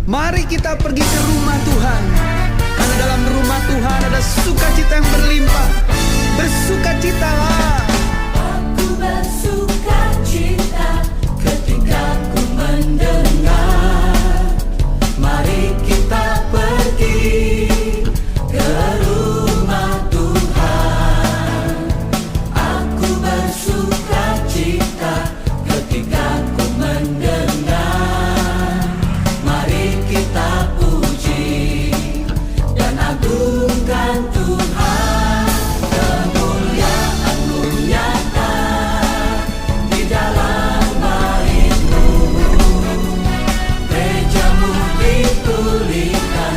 Mari kita pergi ke rumah Tuhan, karena dalam rumah Tuhan ada sukacita yang berlimpah. Bersukacitalah. Aku bersukacita ketika ku mendengar. Mari kita pergi ke rumah Tuhan. Aku bersukacita ketika ku mendengar. Mari kita puji dan agungkan Tuhan. Kemuliaan-Mu nyata di dalam bait-Mu. Gereja-Mu dipulihkan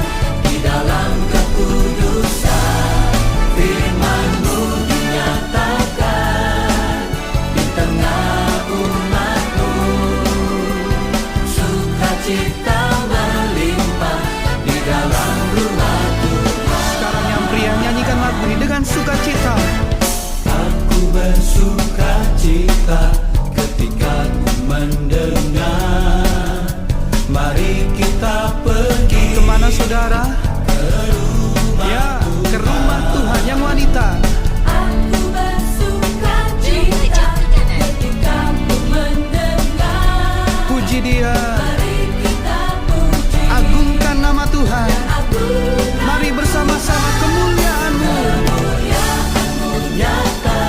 di dalam kekudusan. Firman-Mu dinyatakan di tengah umat-Mu. Sukacita melimpah di dalam rumah Tuhan. Sekarang yang pria nyanyikan lagu ini dengan sukacita. Aku bersukacita ketika ku mendengar. Mari kita pergi. Kemana saudara? Ya, ke rumah Tuhan yang wanita. Aku bersukacita ketika ku mendengar. Puji Dia, Mari kita puji agungkan nama Tuhan. dan agungkan Mari bersama-sama kemuliaan-Mu. kemuliaan-Mu nyata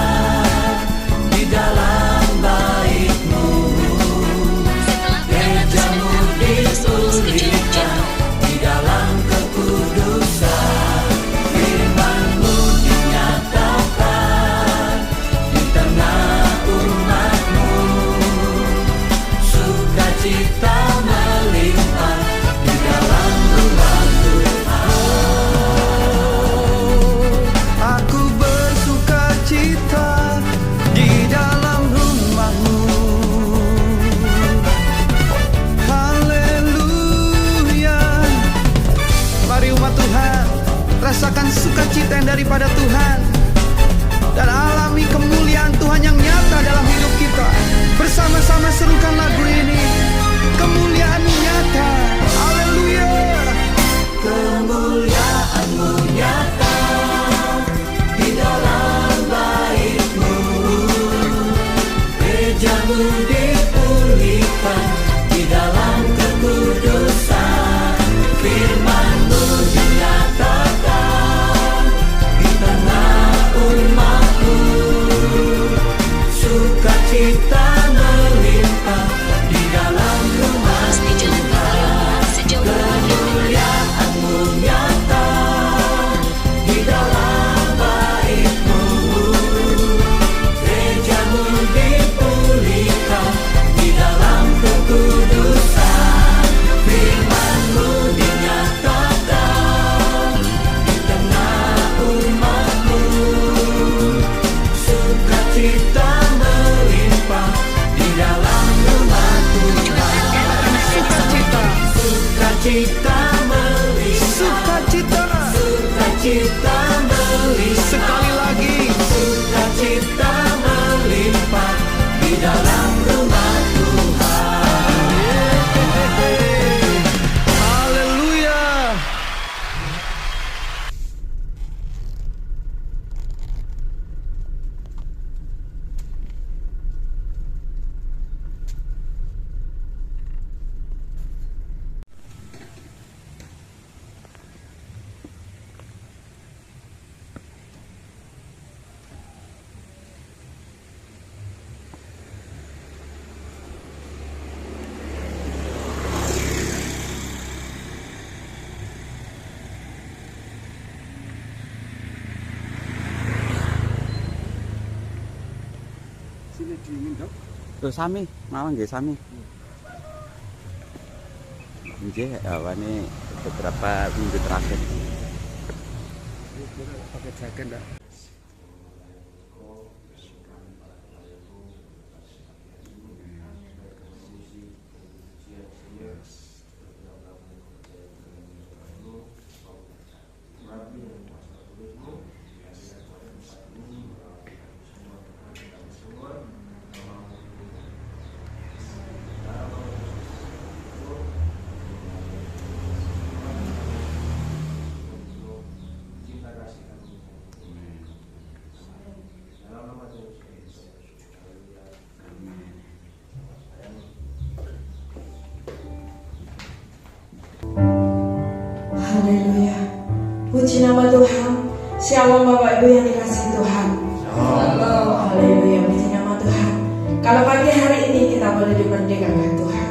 di dalam bait-Mu. Gereja-Mu dipulihkan di dalam kekudusan. Firman-Mu dinyatakan di tengah umat-Mu. Sukacita melimpah di dalam rumah Aku bersukacita di dalam rumah-Mu. Haleluya. Mari umat Tuhan, rasakan sukacita yang daripada Tuhan dan alami kemuliaan Tuhan yang nyata dalam hidup kita. Bersama-sama serukan lagu ini. Kemuliaan-Mu nyata. Haleluya. Kemuliaan-Mu nyata di dalam bait-Mu. Gereja-Mu dipulihkan di dalam kekudusan. Firman-Mu dinyatakan di tengah umat-Mu. Sukacita melimpah di dalam rumah Tuhan. Kemuliaan-Mu nyata di dalam bait-Mu. Gereja-Mu dipulihkan di dalam kekudusan. Firman-Mu dinyatakan di tengah umat-Mu. Sukacita melimpah di dalam rumah Tuhan. Sukacita. Sukacita melimpah. Sukacita. Sukacita melimpah. Sekali lagi. Sukacita melimpah di dalam rumah Tuhan. Haleluya. Sini dingin dok. Tuh sami, mau nggih sami. Nggih, awane beberapa minggu terakhir. Pakai jaket dah. puji nama Tuhan. Shalom Bapak Ibu yang dikasihi Tuhan. Oh, haleluya, puji nama Tuhan. Kalau pagi hari ini kita boleh dimerdekakan Tuhan.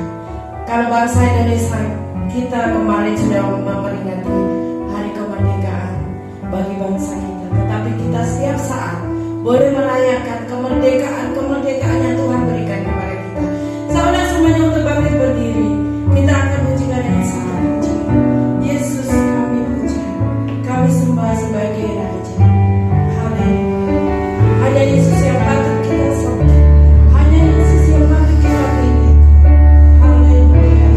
Kalau bangsa Indonesia kita kemarin sudah memperingati hari kemerdekaan bagi bangsa kita. Tetapi kita setiap saat boleh merayakan kemerdekaan yang Tuhan berikan kepada kita. Saudara semuanya untuk bangkit berdiri, kita akan pujikan dengan sangat puji. Yesus kami puji, kami sembah sebagai Raja. Haleluya. Hanya Yesus yang patut kita sembah. Hanya Yesus yang patut kita tinggikan. Haleluya.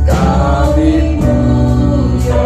Kami puja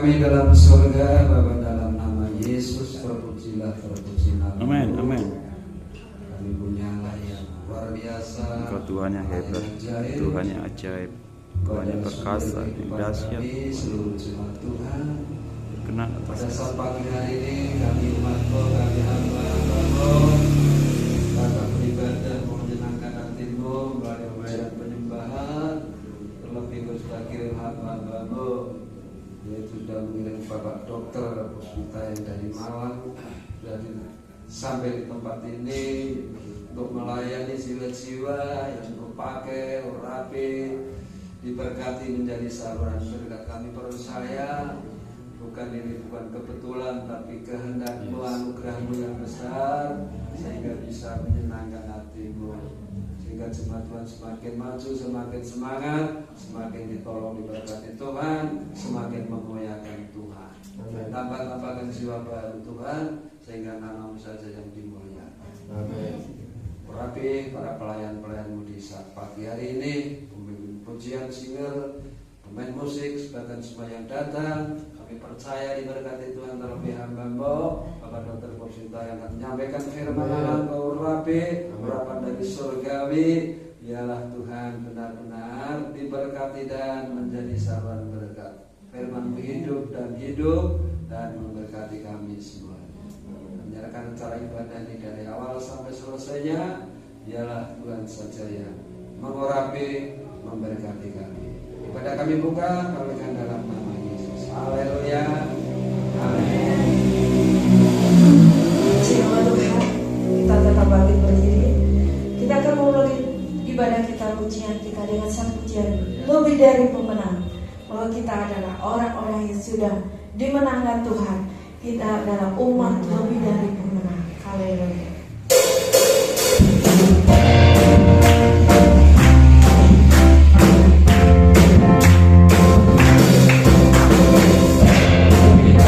kami dalam surga, Bapa, dalam nama Yesus, terpujilah, terpuji nama. Amin, amin. Kami punyalah yang luar biasa, Engkau Tuhan yang hebat, Tuhan yang ajaib, Tuhan yang perkasa, yang dahsyat. Seluruh jemaat Tuhan, Berkenan atas pada saat pagi hari ini kami umat-Mu, kami hamba-hamba-Mu, Bapak beribadah menyenangkan hati-Mu melalui pembayaran penyembahan, terlebih bersuka kirim hamba-hamba-Mu, yaitu sudah mengirim Bapak Dokter Puspita yang dari Malang dari sampai di tempat ini untuk melayani jiwa-jiwa yang berpakai, rapi, diberkati menjadi saluran berkat. Kami percaya ini bukan kebetulan, tapi kehendak-Mu, anugerah-Mu yang besar, sehingga bisa menyenangkan hati-Mu, sehingga jemaat Tuhan semakin maju, semakin semangat, semakin ditolong, diberkati Tuhan, semakin memuliakan Tuhan. Tambah-tambahkan jiwa baru Tuhan, sehingga nama-Mu saja yang dimuliakan. Amin. Rapi para pelayan-pelayan-Mu di saat pagi hari ini, pemimpin pujian, singer, pemain musik, bahkan semua yang datang, kami percaya diberkati Tuhan, terlebih hamba-Mu Bapak Dr. Puspita yang akan menyampaikan firman Allah, Kau rapi, urapan dari surgawi. Biarlah Tuhan benar-benar diberkati dan menjadi saluran berkat. Firman-Mu hidup dan memberkati kami semua. Menyerahkan acara ibadah ini dari awal sampai selesainya, biarlah Tuhan saja yang mengurapi, memberkati kami. Ibadah kami buka, kami akan dalam nama Yesus. Haleluya. Amin. Firman Tuhan, kita tetap bangkit berdiri. Kita akan memulai ibadah kita, pujian kita dengan satu pujian lebih dari pemenang. Bahwa kita adalah orang-orang yang sudah dimenangkan Tuhan. Kita adalah umat lebih dari pemenang. Haleluya. Kita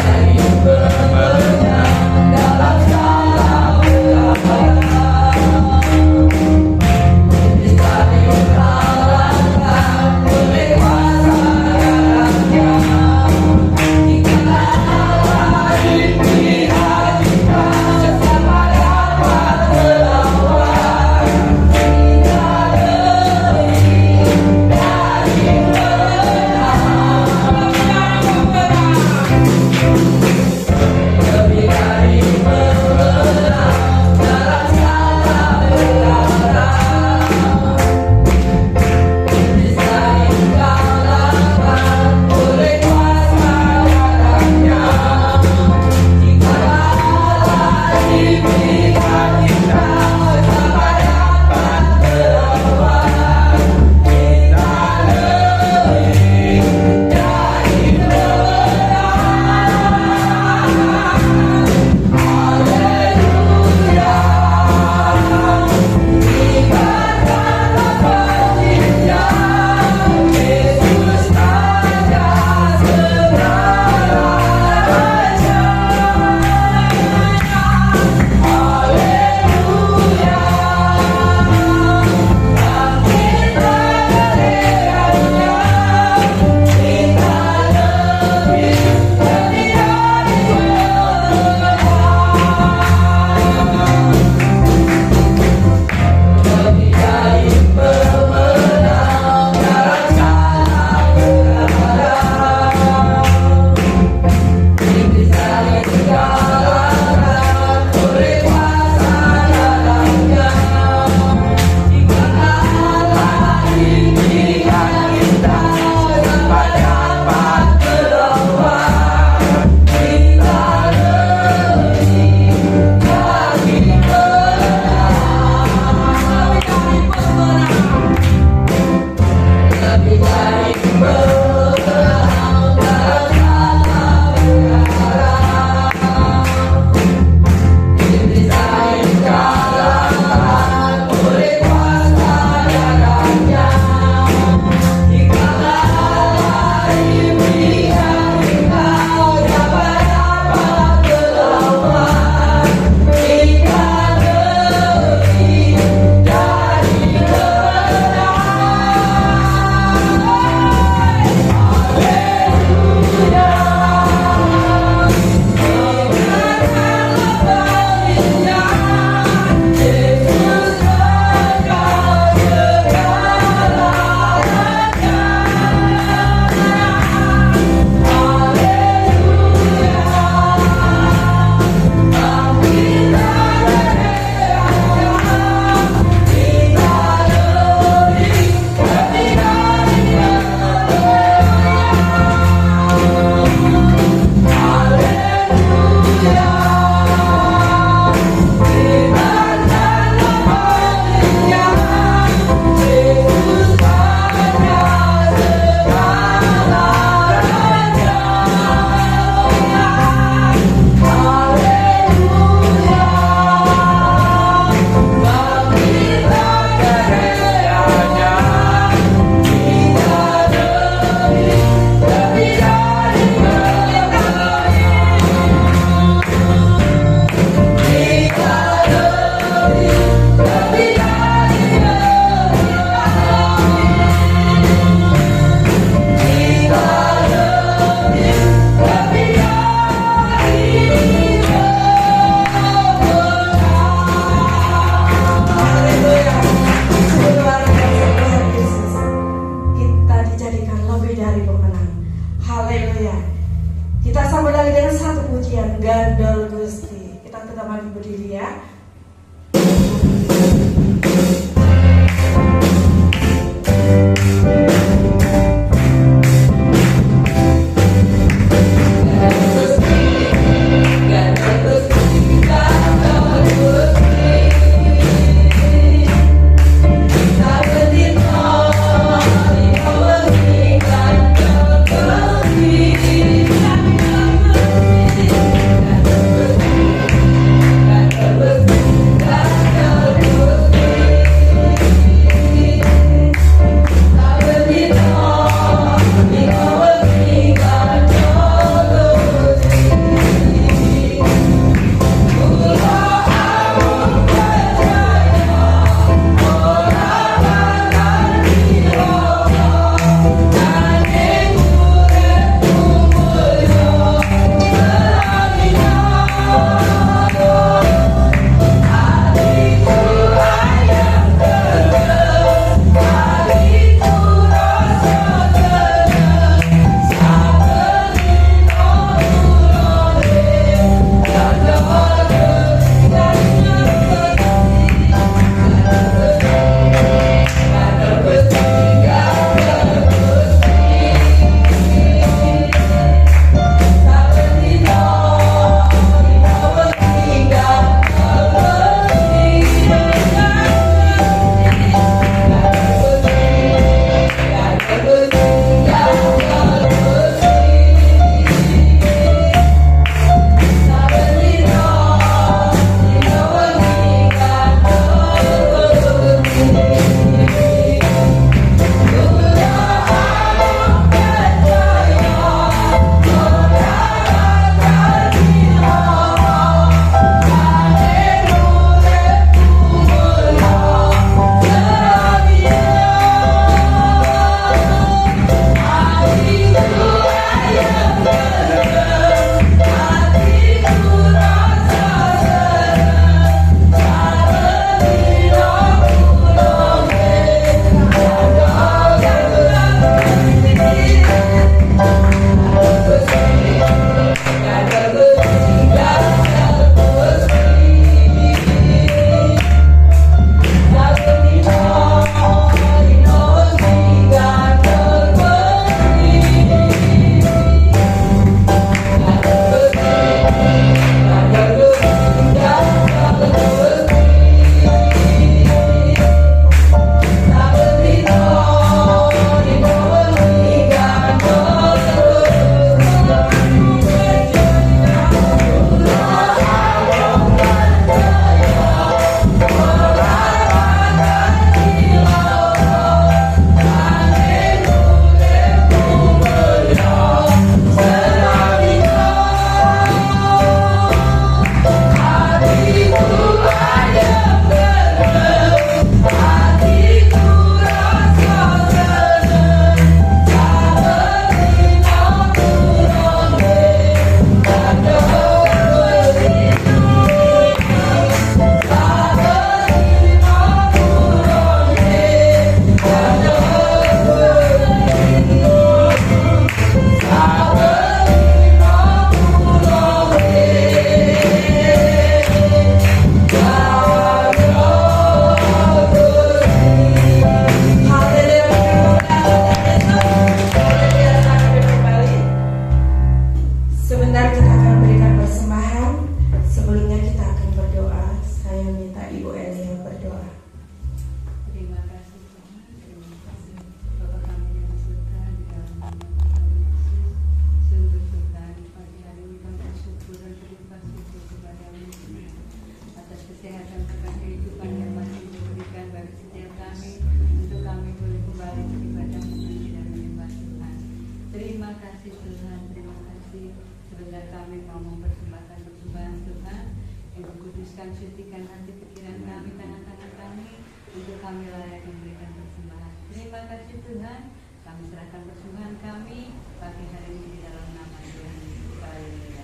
untuk kami layak memberikan persembahan. Terima kasih Tuhan, kami serahkan persembahan kami pagi hari ini di dalam nama Tuhan Yesus. Haleluya.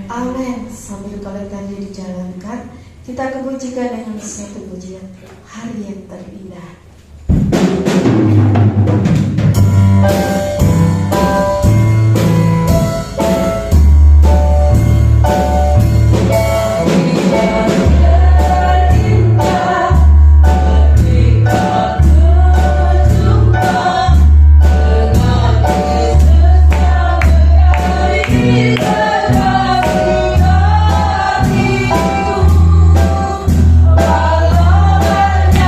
Amin. Sambil kalau tadi dijalankan, kita kepujikan dengan satu pujian hari yang terindah. Walau banyak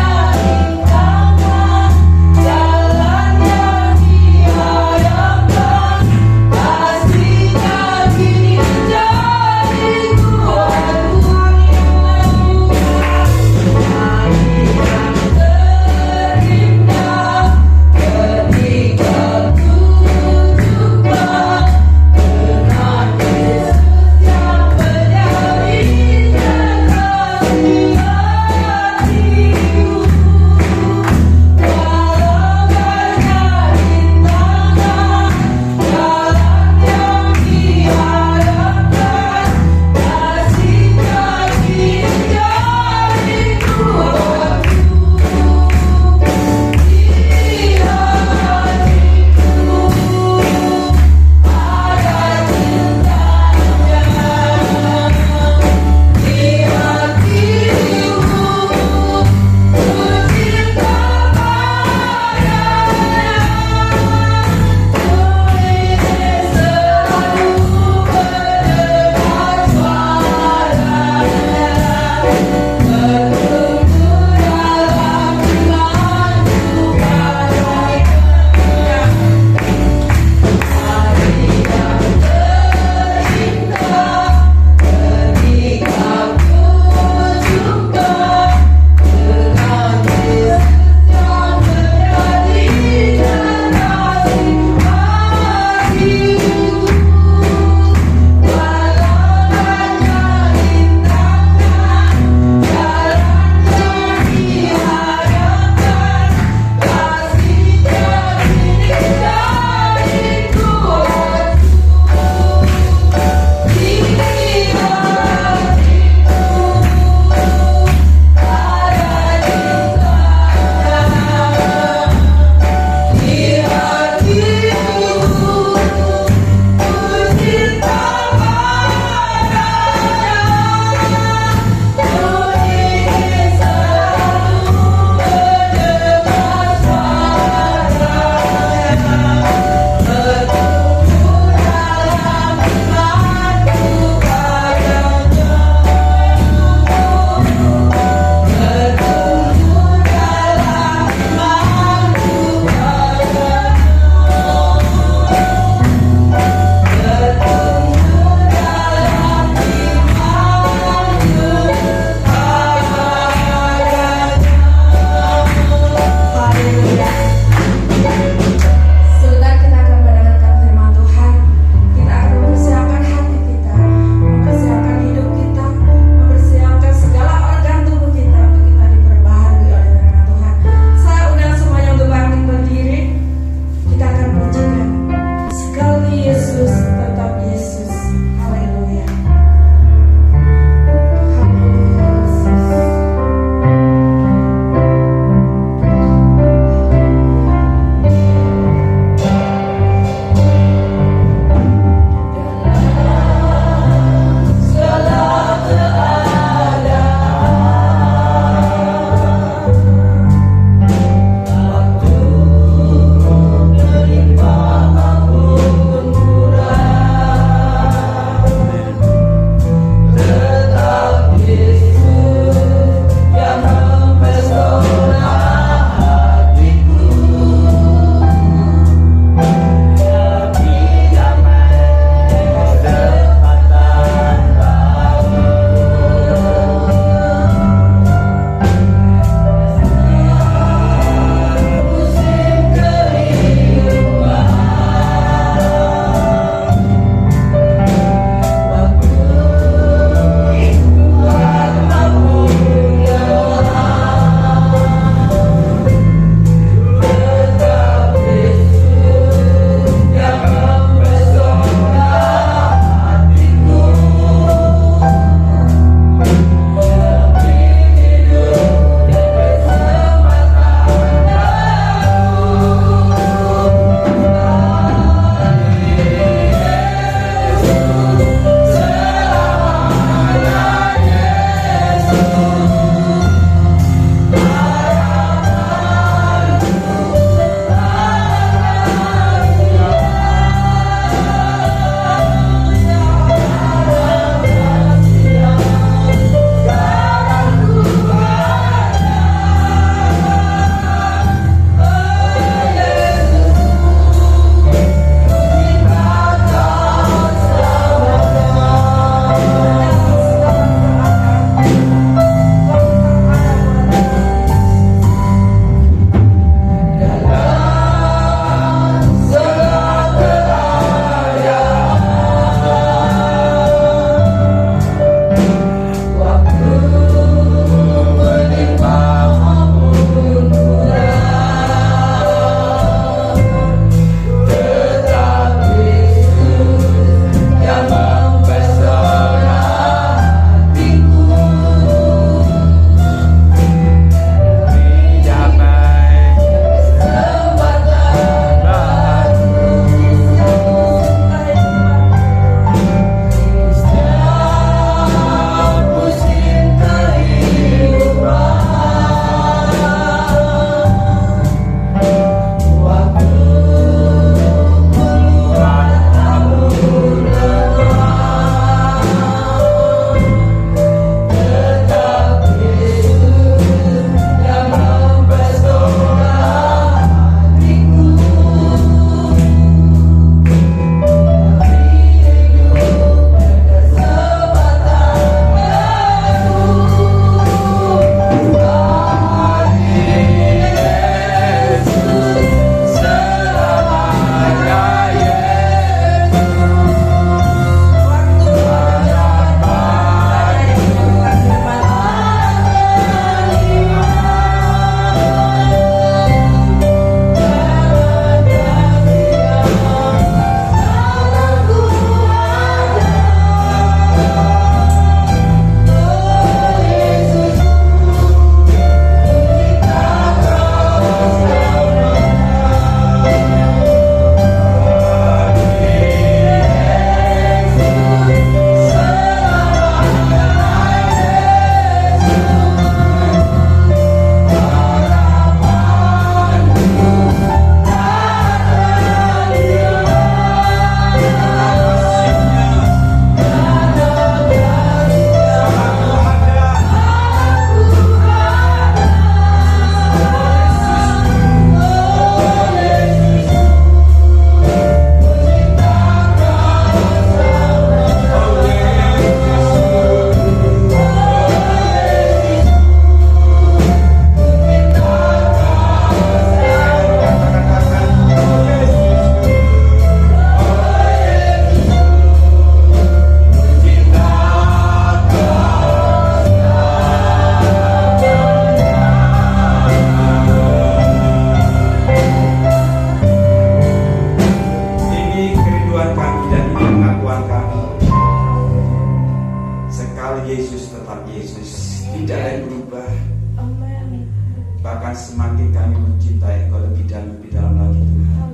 bahkan semakin kami mencintai Engkau lebih dan lebih dalam lagi Tuhan.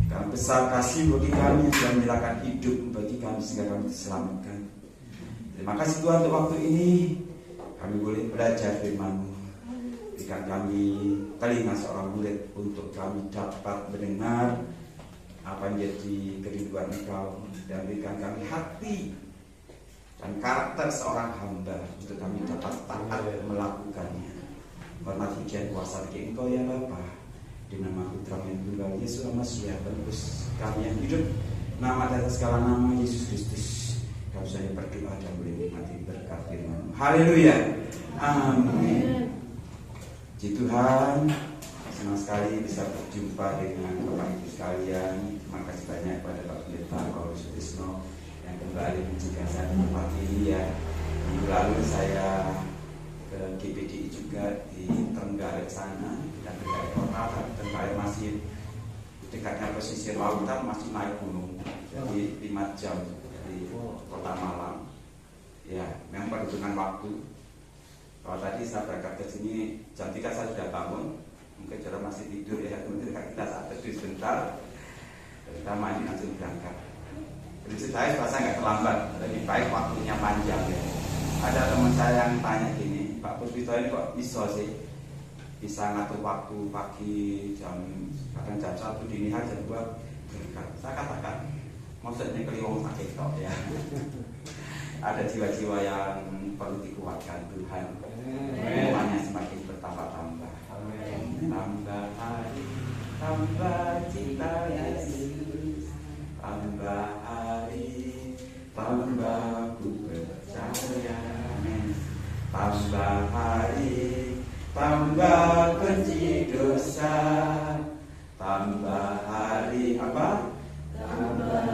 Karena besar kasih bagi kami yang sudah menyerahkan hidup bagi kami sehingga kami diselamatkan. Terima kasih Tuhan untuk waktu ini kami boleh belajar firman-Mu. Berikan kami telinga seorang murid untuk kami dapat mendengar apa yang menjadi kerinduan Engkau, dan berikan kami hati dan karakter seorang hamba untuk kami dapat taat melakukannya. Hormat pujian kuasa bagi Engkau ya Bapa, di nama Putra yang tunggal Yesus Masiah, penebus kami yang hidup, nama dan segala nama Yesus Kristus. Kau saya berdoa dan boleh menikmati berkat firman-Mu. Haleluya. Amin. Puji Tuhan, senang sekali bisa berjumpa dengan Bapak Ibu sekalian. Terima kasih banyak kepada Pak Pendeta Paulus Sutisno yang kembali menjaga saya di tempat ini ya. Minggu lalu saya ke GPDI juga di Trenggalek sana, dan Trenggalek kota, Trenggalek masih dekatnya pesisir lautan, masih naik gunung, jadi 5 jam dari kota Malang. Ya, memang perhitungan waktu. Kalau tadi saya berangkat ke sini jam 3 saya sudah bangun, mungkin saudara masih tidur ya, kemudian kita saat tidur sebentar, kita mandi langsung berangkat. Prinsip saya merasa nggak terlambat, lebih baik waktunya panjang ya. Ada teman saya yang tanya gini, Pak Puspito ini kok bisa ngatur waktu pagi kadang jam 1 dini hari jam 2 berangkat. Saya katakan, maksudnya keliwang sakit kok ya. Ada jiwa-jiwa yang perlu dikuatkan Tuhan. Semuanya semakin bertambah-tambah. Tambah hari, tambah cinta Yesus. Tambah hari, tambah ku percaya. Tambah hari, tambah benci dosa. Tambah hari apa? Tambah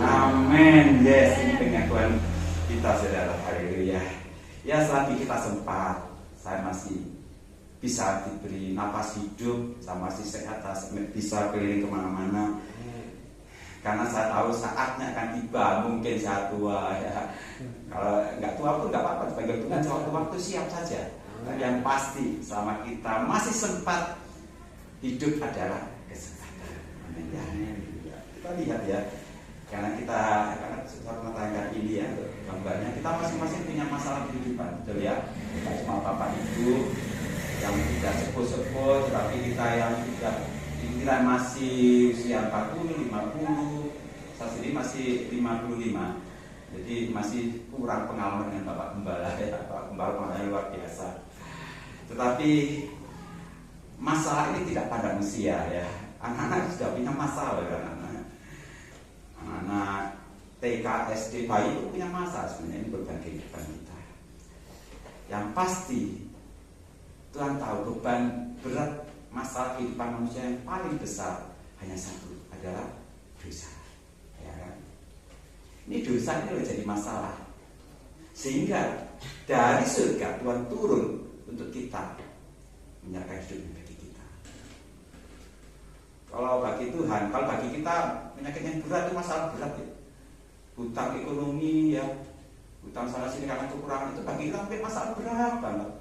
amin. Yes, ini pengakuan kita saudara. Haleluya. Ya, selagi kita sempat, saya masih bisa diberi napas hidup, saya masih sehat, saya bisa keliling kemana-mana. Karena saya tahu saatnya akan tiba. Mungkin saya tua ya. Kalau nggak tua pun nggak apa-apa, dipanggil Tuhan sewaktu-waktu siap saja. Tapi yang pasti selama kita masih sempat, hidup adalah kesempatan. Amin ya. Kita lihat ya. Karena rumah tangga ini ya, gambarnya kita masing-masing punya masalah kehidupan, betul ya. Tidak cuma bapak ibu yang tidak sepuh-sepuh, tetapi kita yang sudah pikiran masih usia 40, 50, saya sendiri masih 55. Jadi masih kurang pengalaman dengan Bapak Gembala ya, Bapak Gembala pengalaman luar biasa. Tetapi masalah ini tidak pada usia ya. Anak-anak sudah punya masalah ya, anak TK, SD, bayi itu punya masalah sebenarnya, ini berbagai kehidupan kita. Yang pasti Tuhan tahu beban berat masalah kehidupan manusia yang paling besar hanya satu, adalah dosa. Ya kan? Ini dosa ini jadi masalah. Sehingga dari surga Tuhan turun untuk kita menyerahkan hidupnya bagi kita. Kalau bagi Tuhan, kalau bagi kita penyakit yang berat itu masalah berat ya. Hutang ekonomi ya, hutang sana sini karena kekurangan itu bagi kita masalah berat banget.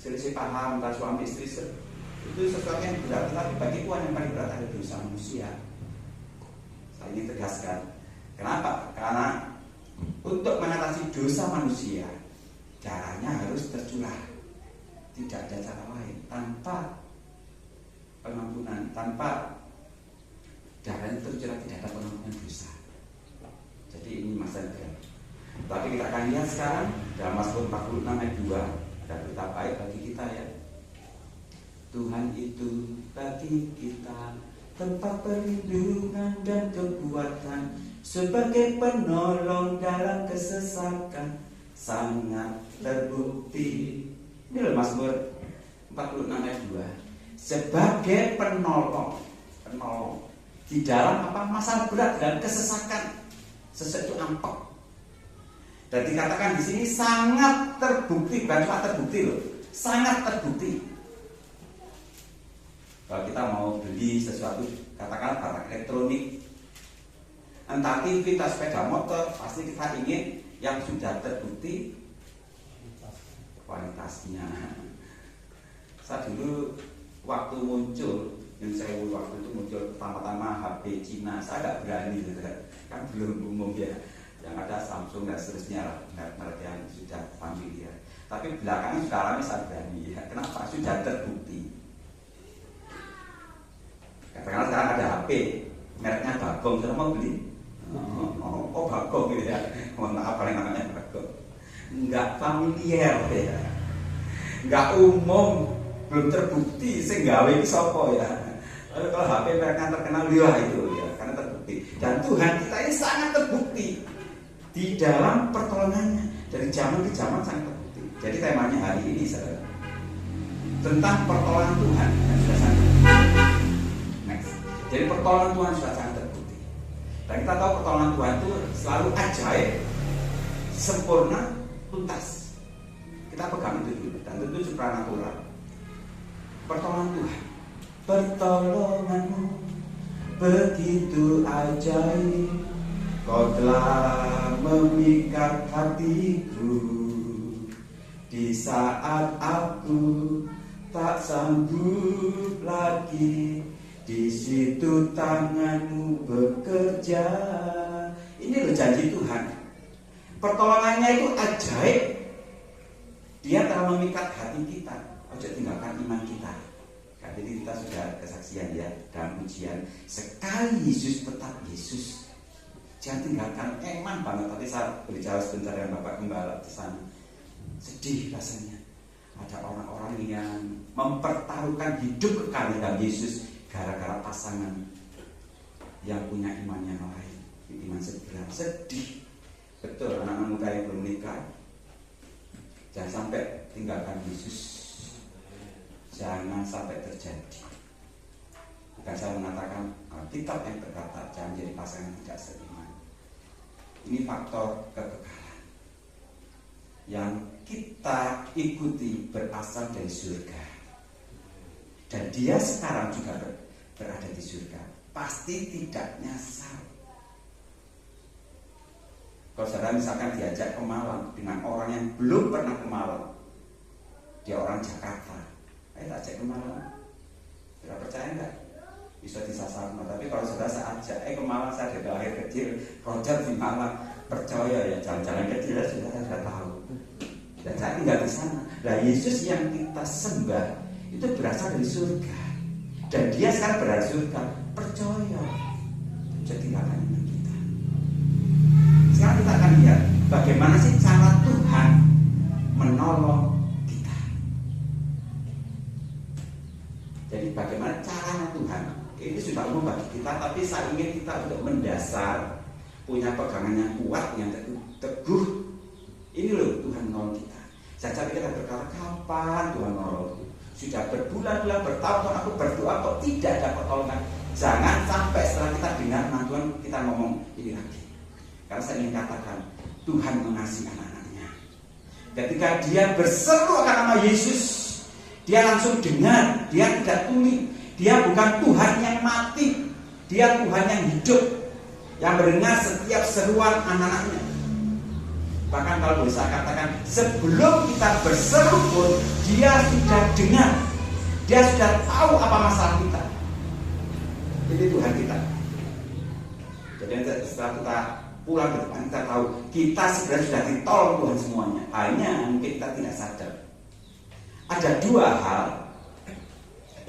Selisih paham antara suami istri itu sesuatu yang berat, tetapi bagi Tuhan yang paling berat adalah dosa manusia. Saya ingin tegaskan. Kenapa? Karena untuk mengatasi dosa manusia, caranya harus tercurah. Tidak ada cara lain. Tanpa pengampunan, tanpa darahnya tercurah, tidak ada pengampunan dosa. Jadi ini masalah berat. Tapi kita akan lihat sekarang dalam Mazmur 46 ayat 2, ada berita baik bagi kita ya. Tuhan itu bagi kita tempat perlindungan dan kekuatan, sebagai penolong dalam kesesakan, sangat terbukti. Ini loh Mazmur 46 ayat 2. Sebagai penolong di dalam apa masalah berat dan kesesakan, sesuatu ampek. Dan dikatakan di sini sangat terbukti, bukan cuma terbukti loh, sangat terbukti. Kalau kita mau beli sesuatu, katakan barang elektronik, entah TV, entah sepeda motor, pasti kita ingin yang sudah terbukti kualitasnya. Saya dulu waktu muncul, yang saya waktu itu muncul pertama-tama HP Cina, saya nggak berani gitu kan belum umum ya. Yang ada Samsung dan seterusnya, merek yang sudah familiar. Tapi belakangan sekarang saya berani ya. Kenapa? Sudah terbukti. Katakanlah sekarang ada HP, mereknya Bagong, saya mau beli. Oh Bagong gitu ya. Mohon maaf paling namanya Bagong. Enggak familiar ya. Enggak umum, belum terbukti sehingga gawe iki sapa ya. Lalu kalau HP mereknya terkenal dia itu ya, karena terbukti. Dan Tuhan kita ini sangat terbukti di dalam pertolongannya dari zaman ke zaman sangat terbukti. Jadi temanya hari ini saudara tentang pertolongan Tuhan yang sudah sangat terbukti. Next. Jadi pertolongan Tuhan sudah sangat terbukti. Dan kita tahu pertolongan Tuhan itu selalu ajaib, sempurna, tuntas. Kita pegang itu dulu dan tentu supranatural. Pertolongan Tuhan, pertolonganmu begitu ajaib, kau telah memikat hatiku di saat aku tak sanggup lagi. Di situ tanganmu bekerja. Ini loh janji Tuhan. Pertolongannya itu ajaib. Dia telah memikat hati kita. Ojo tinggalkan iman kita. Jadi kita sudah kesaksian ya dalam ujian. Sekali Yesus tetap Yesus. Jangan tinggalkan, eman banget. Tadi saya berbicara sebentar dengan Bapak Gembala di sana. Sedih rasanya. Ada orang-orang yang mempertaruhkan hidup kekal dalam Yesus gara-gara pasangan yang punya iman yang lain, iman sebelah. Sedih. Betul, anak-anak muda yang belum menikah, jangan sampai tinggalkan Yesus. Jangan sampai terjadi. Bukan saya mengatakan Alkitab yang berkata jangan jadi pasangan tidak seiman. Ini faktor kekekalan yang kita ikuti berasal dari surga. Dan dia sekarang juga berada di surga. Pasti tidak nyasar. Kalau saudara misalkan diajak ke Malang dengan orang yang belum pernah ke Malang, dia orang Jakarta, ayo tak ajak ke Malang. Tidak percaya enggak? Bisa disasar. Tapi kalau saudara saya ajak, ke Malang, saya dari lahir kecil, Roger di Malang, percaya ya jalan-jalan kecil ya sudah tahu. Dan saya tinggal di sana. Nah Yesus yang kita sembah itu berasal dari surga. Dan dia sekarang berada di surga. Percaya. Jadi tinggalkan iman kita. Sekarang kita akan lihat bagaimana sih cara Tuhan menolong kita. Jadi bagaimana cara Tuhan. Ini sudah umum bagi kita, tapi saya ingin kita untuk mendasar, punya pegangan yang kuat, yang teguh. Ini loh Tuhan menolong kita. Saya kita berkata, kapan Tuhan menolong? Sudah berbulan-bulan, bertahun-tahun aku berdoa kok tidak ada pertolongan. Jangan sampai setelah kita dengar Tuhan kita ngomong ini lagi. Karena saya ingin katakan Tuhan mengasihi anak-anaknya. Ketika dia berseru akan nama Yesus, dia langsung dengar. Dia tidak tuli. Dia bukan Tuhan yang mati. Dia Tuhan yang hidup, yang mendengar setiap seruan anak-anaknya. Bahkan kalau bisa katakan sebelum kita berseru pun dia sudah dengar. Dia sudah tahu apa masalah kita. Jadi Tuhan kita. Jadi setelah kita pulang ke depan kita tahu kita sebenarnya sudah ditolong Tuhan semuanya. Hanya mungkin kita tidak sadar. Ada dua hal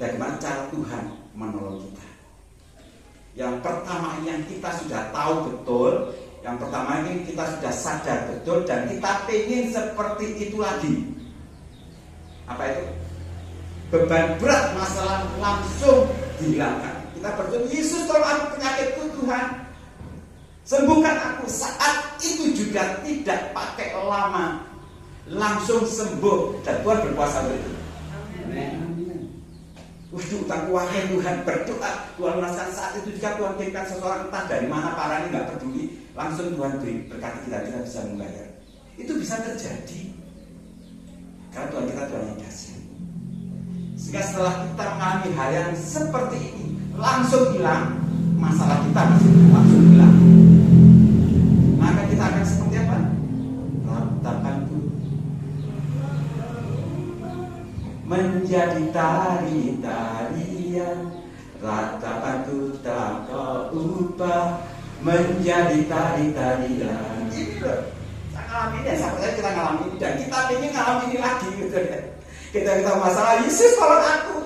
bagaimana cara Tuhan menolong kita. Yang pertama yang kita sudah tahu betul. Yang pertama ini kita sudah sadar betul dan kita ingin seperti itu lagi. Apa itu? Beban berat masalah langsung dihilangkan. Kita berdoa, Yesus tolong aku penyakitku Tuhan. Sembuhkan aku. Saat itu juga tidak pakai lama. Langsung sembuh. Dan Tuhan berkuasa begitu. Amin. Waduh, tak kuatnya Tuhan berdoa. Tuhan merasakan saat itu juga Tuhan berikan seseorang entah dari mana parahnya nggak peduli. Langsung Tuhan beri berkati kita bisa membayar. Itu bisa terjadi karena Tuhan kita Tuhan yang dahsyat. Sehingga setelah kita mengalami hal yang seperti ini, langsung hilang masalah kita, langsung hilang. Maka kita akan seperti apa? Ratapan dulu. menjadi tari-tarian, ratapan ku tak kau ubah menjadi tari-tarian. Ini loh, saya ngalamin ya, sampai kita ngalamin ini, dan kita ingin ngalamin ini lagi gitu ya. Kita masalah Yesus kalau aku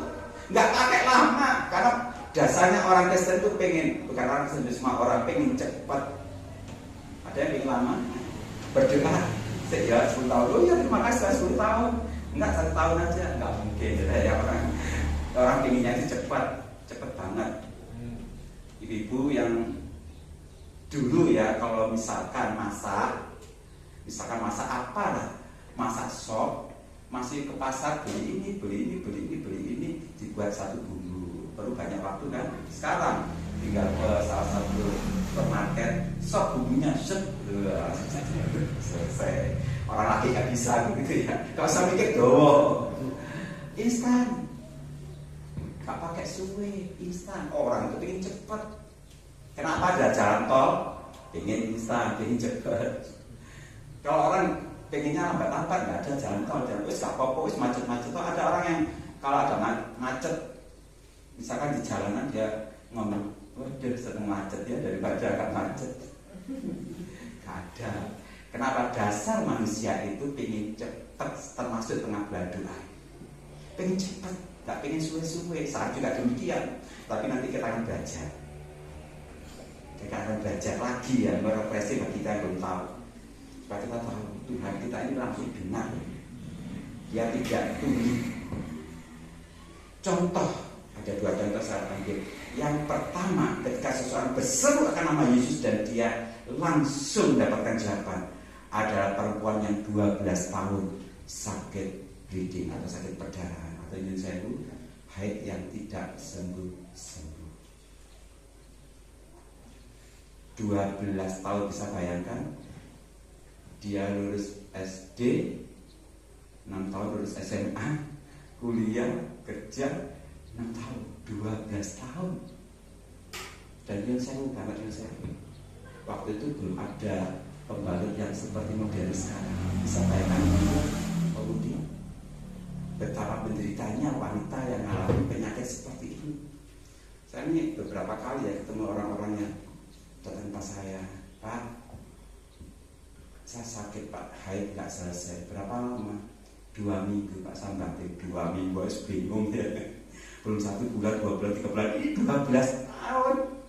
nggak pakai lama, karena dasarnya orang Kristen itu pengen, bukan orang Kristen, semua orang pengen cepat. Ada yang pengen lama, berdoa ya 10 tahun, oh ya terima kasih 10 tahun, enggak 1 tahun aja, enggak mungkin ya orang pengennya itu cepat banget. Ibu-ibu yang dulu ya, kalau misalkan masak apa lah, masak sop, masih ke pasar beli ini, dibuat satu bumbu, perlu banyak waktu kan. Sekarang tinggal ke salah satu supermarket, sop bumbunya selesai. Orang laki gak bisa gitu ya, gak usah mikir doang, instan, gak pakai suwe, instan. Orang itu pengen cepet. Kenapa ada jalan tol? Pengen instan, pengen cepet. Kalau orang pengennya lambat-lambat, nggak ada jalan tol, dan wis gak apa-apa, wis macet-macet. Tuh ada orang yang kalau ada macet, misalkan di jalanan dia ngomong, waduh sedang macet ya, daripada agak macet. Gak ada. Kenapa? Dasar manusia itu pengen cepet, termasuk tengah doa. Pengen cepet, gak pengen suwe-suwe. Saya juga demikian. Tapi nanti kita akan belajar. Kita akan belajar lagi ya, merefleksi bagi kita yang belum tahu. Supaya kita tahu Tuhan kita ini langsung benar. Dia tidak tuli. Contoh, ada 2 contoh saya ambil. Yang pertama, ketika seseorang berseru akan nama Yesus dan dia langsung mendapatkan jawaban, adalah perempuan yang 12 tahun sakit bleeding atau sakit perdarahan, atau ingin saya haid yang tidak sembuh-sembuh. 12 tahun, bisa bayangkan, dia lulus SD, 6 tahun lulus SMA, kuliah, kerja 6 tahun, 12 tahun. Dan yang saya waktu itu belum ada pembalut yang seperti modern sekarang. Bisa bayangkan kemudian betapa penderitanya wanita yang mengalami penyakit seperti ini. Saya ini beberapa kali ya ketemu orang-orang yang datang pas saya, Pak, saya sakit Pak, haid nggak selesai. Berapa lama? 2 minggu Pak, saya batin 2 minggu, saya bingung ya. Belum 1 bulan, 2 bulan, 3 bulan, ini 12 tahun.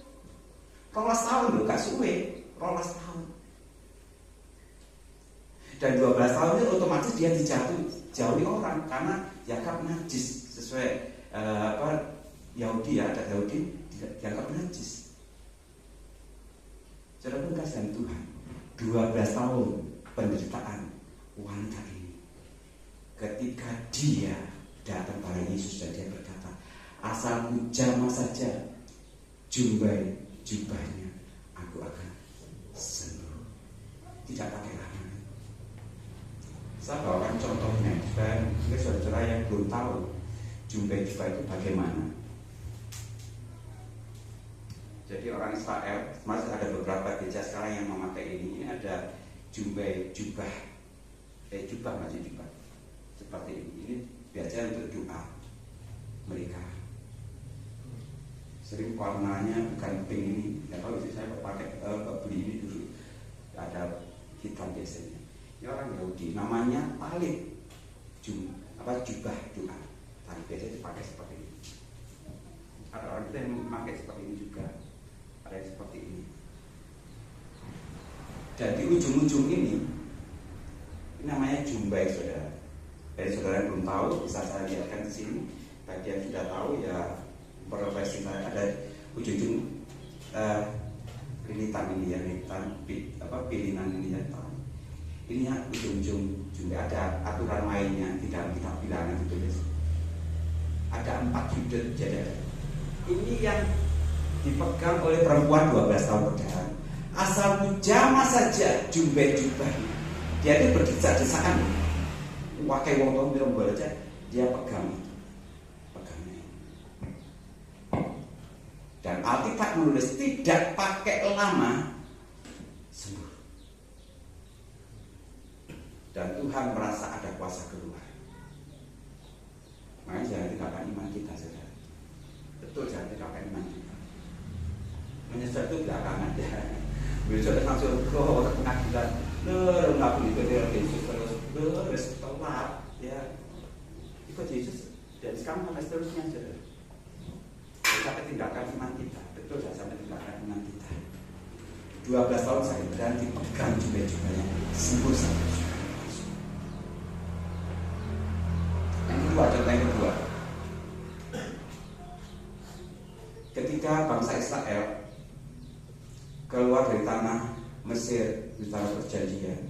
12 tahun loh, gak suwe, 12 tahun. Dan 12 tahun itu otomatis dia dijauhi orang karena dianggap najis sesuai Yahudi ya, ada Yahudi dianggap najis. Saudara pun kasihan Tuhan, 12 tahun penderitaan wanita ini. Ketika dia datang pada Yesus dan dia berkata, asal ku jamah saja jubahnya, aku akan sembuh. Tidak pakai lama. Saya bawakan contohnya, supaya saudara-saudara yang belum tahu jubah itu bagaimana. Jadi orang Israel, masih ada beberapa gereja sekarang yang memakai ini. Ini ada jubah seperti ini. Ini biasanya untuk doa mereka. Sering warnanya bukan pink ini. Ya kalau saya pakai beli ini dulu, ada hitam biasanya. Ini orang Yahudi, namanya talit, jubah doa. Talit biasanya dipakai seperti ini. Ada orang kita yang memakai seperti ini juga. Ada yang seperti ini. Dan di ujung-ujung ini namanya jumbai, saudara. Dari saudara yang belum tahu, bisa saya lihatkan di sini. Bagi yang sudah tahu ya, profesi saya ada ujung-ujung lilitan ini ya, pilihan ini ya. Ini ya ujung-ujung jumbai. Ada aturan lainnya di dalam kitab bilangan ditulis. Ada 4 sudut jadi. Ini yang dipegang oleh perempuan 12 tahun perdarahan. Asal jamah saja jubahnya. Dia itu berdesak-desakan. Wakai wong tong bilang boleh aja, dia pegangnya. Dan Alkitab menulis tidak pakai lama sembuh. Dan Tuhan merasa ada kuasa keluar. betul jangan tindakan iman kita. Menyesal itu belakangan ya. Besok langsung ke pengadilan, ngakui ikut Yesus terus telat ya. Ikut Yesus dan sekarang sampai seterusnya saja. Sampai tindakan iman kita, betul saya sampai tindakan iman kita. 12 tahun saya berhenti pegang juga yang sembuh sampai. Yang kedua, contoh yang kedua, ketika bangsa Israel keluar dari tanah Mesir di tanah perjanjian,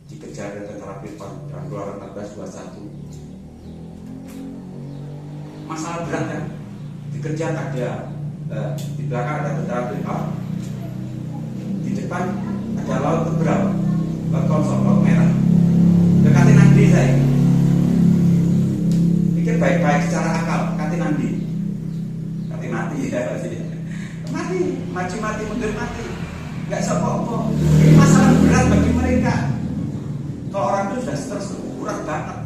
dikejar oleh tentara Fir'aun dalam Keluaran 14:21. Masalah berat kan? Dikejar ada di belakang ada tentara Fir'aun, di depan ada laut berapa? Laut kosong, laut merah. Dekatin nanti saya. Pikir baik-baik secara akal, dekatin nanti. Dekatin mati ya pasti. Mati, mati, mundur mati. Gak apa-apa. Ini masalah berat bagi mereka. Kalau orang itu sudah stres, kurang banget.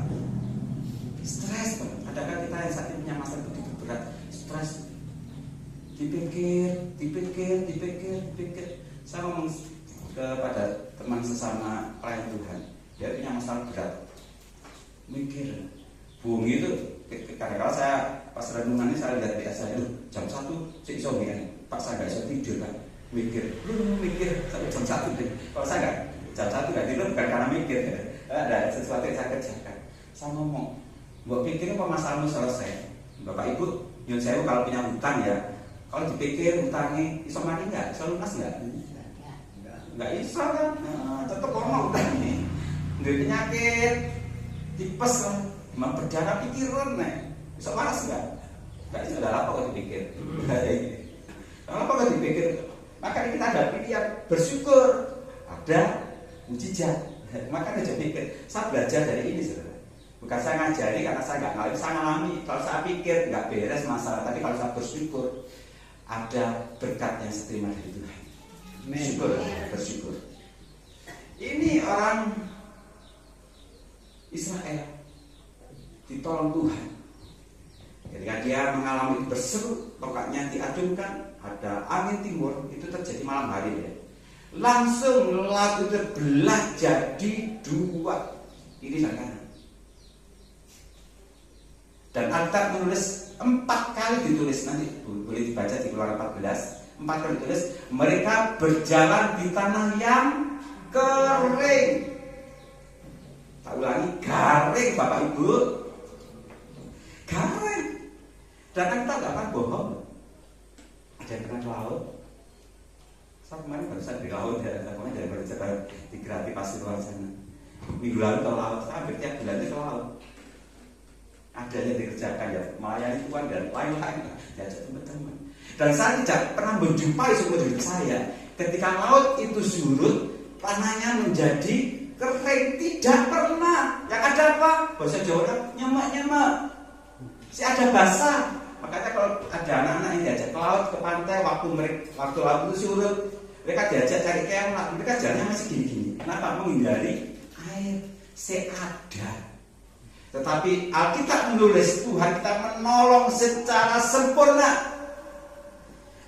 Stres banget. Adakah kita yang saat ini punya masalah begitu berat? Stres. Dipikir. Saya ngomong kepada teman sesama pelayan Tuhan. Dia punya masalah berat. Mikir. Bumi itu, kadang-kadang saya pas renungan ini saya lihat biasa itu jam 1 si iso kan. Pak saya gak bisa tidur kan, mikir sampai jam 1 deh. Kalau saya gak, jam 1 gak tidur bukan karena mikir, ada sesuatu yang saya kerjakan. Saya ngomong, buat pikir apa masalahmu selesai. Bapak Ibu, nyun saya kalau punya hutang ya, kalau dipikir hutangnya iso mati nggak, iso lunas nggak? Nggak iso kan, tetap ngomong hutangnya. Nggak penyakit, tipes lah, memperdarah pikiran nih, iso waras nggak? Nggak iso ada apa kalau dipikir. Apa kalau dipikir? Maka kita ada pilihan bersyukur, ada mujizat. Maka kita pikir, saya belajar dari ini saudara. Bukan saya ngajari karena saya nggak ngalami, saya ngalami. Kalau saya pikir nggak beres masalah, tapi kalau saya bersyukur, ada berkat yang saya terima dari Tuhan. Bersyukur. Ini orang Israel ditolong Tuhan. Ketika dia mengalami berseru, tongkatnya diadunkan, ada angin timur, itu terjadi malam hari ya. Langsung laut itu terbelah jadi 2, kiri dan kanan. Dan Alkitab menulis 4 kali ditulis, nanti boleh dibaca di Keluaran 14, 4 kali ditulis, mereka berjalan di tanah yang kering. Tak ulangi, garing Bapak Ibu, garing. Dan kita nggak akan bohong. Ada yang pernah ke laut? Saya kemarin barusan di laut ya, saya kemarin dari Berjata di Grati Pasuruan sana. Minggu lalu ke laut, saya hampir tiap bulan ke laut. Ada yang dikerjakan ya, melayani Tuhan dan lain-lain, diajak teman-teman. Dan saya tidak pernah menjumpai seumur hidup saya ketika laut itu surut, tanahnya menjadi kering, tidak pernah. Yang ada apa? Bahasa Jawa nyemak-nyemak. Si ada basah. Makanya kalau ada anak-anak yang diajak ke laut, ke pantai, waktu laut itu surut, mereka diajak cari kemak, mereka jalannya masih gini-gini. Kenapa? Menghindari air. Seada. Tetapi Alkitab menulis Tuhan kita menolong secara sempurna.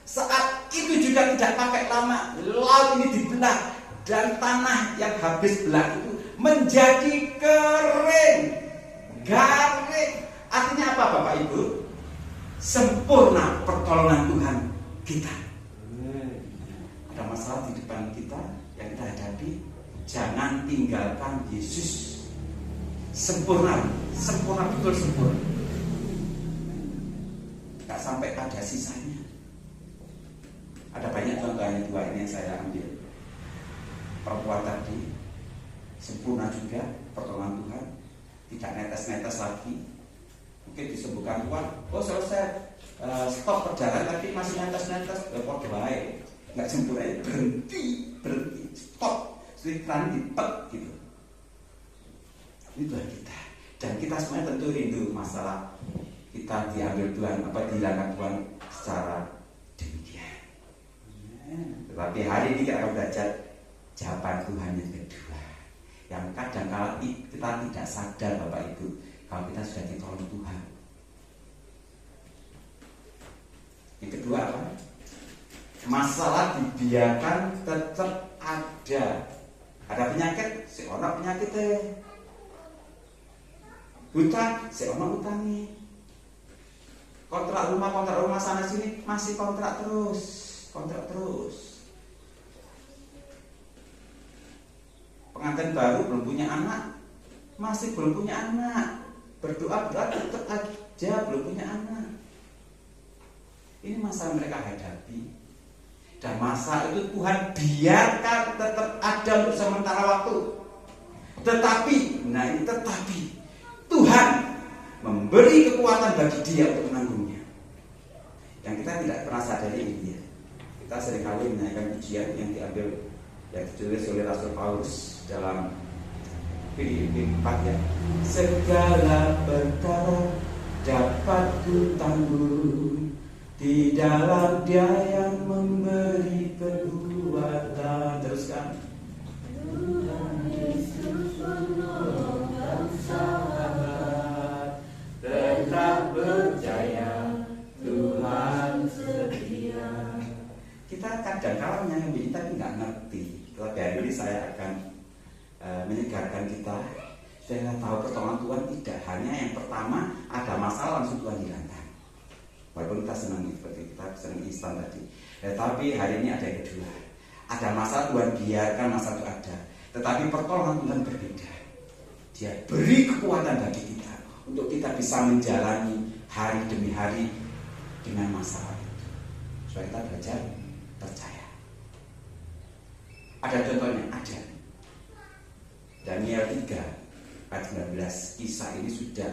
Saat itu juga tidak pakai lama, laut ini dibelah dan tanah yang habis belah itu menjadi kering, garing. Artinya apa Bapak Ibu? Sempurna pertolongan Tuhan kita. Ada masalah di depan kita yang kita hadapi, jangan tinggalkan Yesus. Sempurna betul sempurna. Gak sampai pada sisanya. Ada banyak contohnya, 2 ini yang saya ambil. Perempuan tadi sempurna juga pertolongan Tuhan, tidak netes-netes lagi. Mungkin disembuhkan Tuhan, oh selesai, stop perjalanan tapi masih netes-netes, kok baik, nggak sempurna, berhenti, stop, sedikit dipet gitu. Itulah kita, dan kita semuanya tentu rindu masalah kita diambil Tuhan, dihilangkan Tuhan secara demikian. Tetapi hari ini kita akan belajar jawaban Tuhan yang kedua, yang kadang-kala kita tidak sadar Bapak Ibu, kalau kita sudah ditolong Tuhan. biarkan tetap ada. Ada penyakit, si ono penyakitnya. Hutang, si ono hutangnya. Kontrak rumah sana sini masih kontrak terus. Pengantin baru belum punya anak, masih belum punya anak. Berdoa tetap aja belum punya anak. Ini masalah mereka hadapi. Dan masa itu Tuhan biarkan tetap ada untuk sementara waktu. Tetapi Tuhan memberi kekuatan bagi dia untuk menanggungnya. Yang kita tidak pernah sadari ini ya. Kita seringkali menaikkan ujian yang diambil, yang ditulis oleh Rasul Paulus dalam Filipi 4 ya. Segala perkara dapat ku tanggung di dalam Dia yang memberi kekuatan. Teruskan. Tuhan Yesus menolong sahabat, tetap percaya Tuhan setia. Kita kadang-kadang menyanyi tapi nggak ngerti. Tapi hari ini saya akan menyegarkan kita. Saya tahu pertolongan Tuhan tidak hanya yang pertama ada masalah langsung Tuhan hilangkan. Walaupun kita senang seperti kita senang instan tadi. Tetapi hari ini ada yang kedua. Ada masalah Tuhan biarkan masalah itu ada. Tetapi pertolongan Tuhan berbeda. Dia beri kekuatan bagi kita untuk kita bisa menjalani hari demi hari dengan masalah itu. Supaya kita belajar percaya. Ada contohnya, ada. Daniel 3 ayat 19. Kisah ini sudah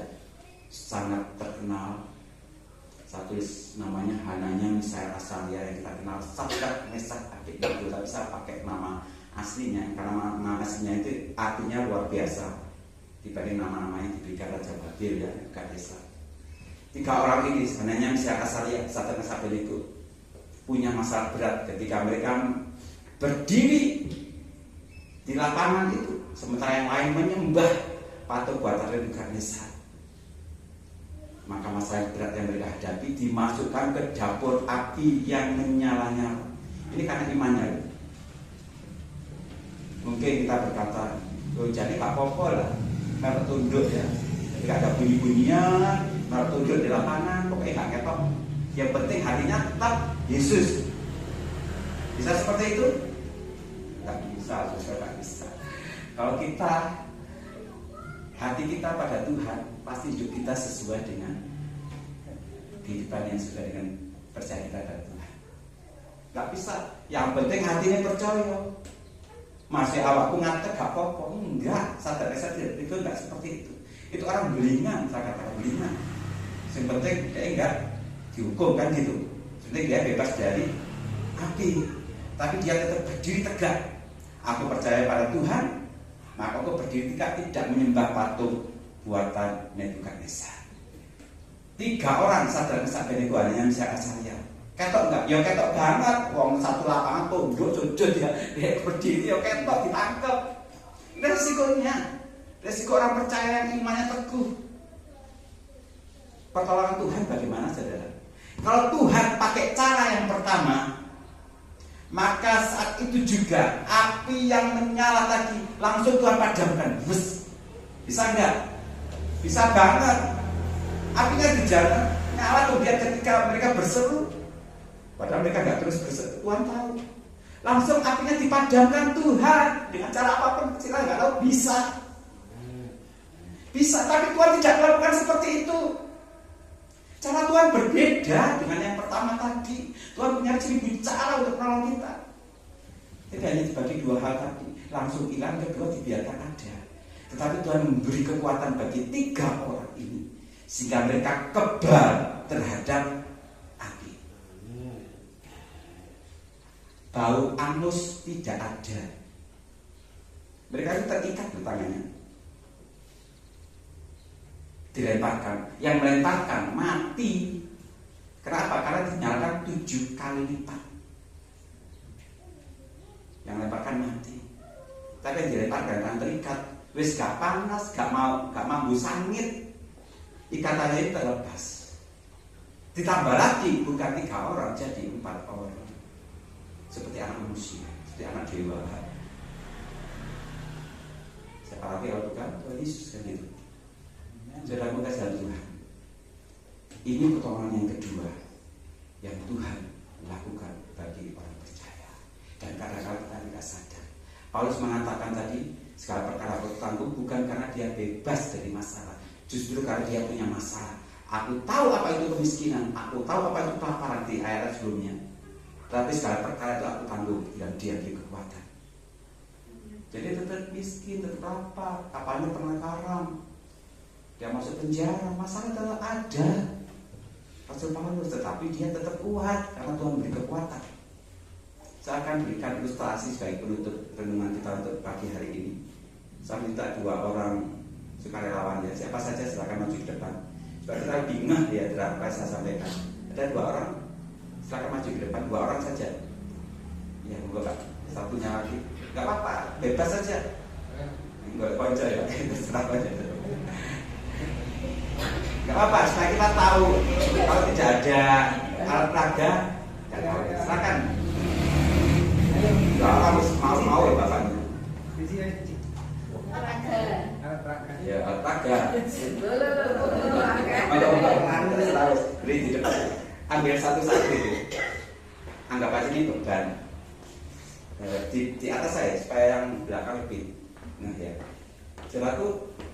sangat terkenal. Saya tulis namanya Hananya, Misael, Azaria yang kita kenal Sadrak, Mesak, Abednego. Tapi saya pakai nama aslinya karena nama aslinya itu artinya luar biasa dibanding nama-nama yang diberikan Raja Babil ya, Kadesa. 3 orang ini Hananya, Misael, Azaria, Sadrak, Mesak, Abednego punya masalah berat ketika mereka berdiri di lapangan itu, sementara yang lain menyembah patung buatan Nebukadnezar. Maka masalah berat yang mereka hadapi dimasukkan ke dapur api yang menyala-nyala. Ini karena imannya. Mungkin kita berkata, oh jadi Pak Popo lah, kalau tunduk ya, tidak ada bunyi-bunyian, kalau tunduk di lapangan, pokoknya nggak ketok. Yang penting hatinya tetap Yesus. Bisa seperti itu? Nggak bisa, nggak bisa. Kalau kita hati kita pada Tuhan, pasti hidup kita sesuai dengan kehidupan yang sesuai dengan percaya kita pada Tuhan. Gak bisa. Yang penting hatinya percaya. Masih awakku ngatek gak apa-apa. Enggak. Sadar-sadar itu enggak seperti itu. Itu orang belingan. Saya katakan belingan. Yang penting dia enggak dihukum kan gitu. Yang penting dia bebas dari api. Tapi dia tetap berdiri tegak. Aku percaya pada Tuhan, maka aku berdiri tegak, tidak menyembah patung buatan Nebukadnezar. 3 orang Sadrak, Mesak, Abednego hanya bisa Azaria. Ketok enggak? Ya ketok banget. Wong satu lapangan tunduk sujud ya, dia berdiri ya ketok ditangkap. Ini resikonya. Resiko orang percaya yang imannya teguh. Pertolongan Tuhan bagaimana saudara? Kalau Tuhan pakai cara yang pertama, maka saat itu juga api yang menyala tadi langsung Tuhan padamkan. Bisa enggak? Bisa banget. Apinya di jalan nyala kemudian ketika mereka berseru, padahal mereka enggak terus berseru, Tuhan tahu. Langsung apinya dipadamkan Tuhan dengan cara apapun, kita enggak tahu bisa. Bisa, tapi Tuhan tidak melakukan seperti itu. Cara Tuhan berbeda dengan yang pertama tadi. Tuhan punya 1000 cara untuk menolong kita. Tidak hanya dibagi 2 hal tadi, langsung hilang, kedua dibiarkan ada. Tetapi Tuhan memberi kekuatan bagi 3 orang ini sehingga mereka kebal terhadap api. Bau angus tidak ada. Mereka itu terikat di tangannya. Dilemparkan. Yang melemparkan mati. Kenapa? Karena dinyalakan 7 kali lipat. Yang melemparkan mati. Tapi yang dilemparkan kan terikat. Wis gak panas, gak mampu sangit. Ikatannya itu terlepas. Ditambah lagi bukan 3 orang, jadi 4 orang. seperti anak manusia, seperti anak dewa. Siapa lagi kalau bukan Tuhan Yesus kan itu. Saudara kasih Tuhan. Ini pertolongan yang kedua yang Tuhan lakukan bagi orang percaya. Dan kadang-kadang kita tidak sadar. Paulus mengatakan tadi segala perkara bertanggung bukan karena dia bebas dari masalah, justru karena dia punya masalah. Aku tahu apa itu kemiskinan, aku tahu apa itu kelaparan di ayat sebelumnya. Tapi segala perkara itu aku tanggung dan dia beri kekuatan. Jadi tetap miskin, tetap lapar, kapalnya pernah karam, dia masuk penjara, masalah tetap ada. Rasul Paulus, tetapi dia tetap kuat karena Tuhan beri kekuatan. Saya akan berikan ilustrasi sebagai penutup renungan kita untuk pagi hari ini. Saya minta 2 orang sukarelawan ya, siapa saja silakan maju ke depan. Supaya kita bingung ya apa yang saya sampaikan. Ada 2 orang, silakan maju ke depan, 2 orang saja. Ya, monggo Pak. Satunya lagi, nggak apa-apa, bebas saja. Nggak konco ya, terserah aja. Nggak apa-apa, supaya kita tahu kalau tidak ada alat peraga, silakan. Nggak harus mau ya bapaknya. Ya, alat peraga. Kalau beri di depan, ambil satu-satu itu. Anggap aja ini beban. Di atas saya supaya yang belakang lebih. Nah ya. Setelah itu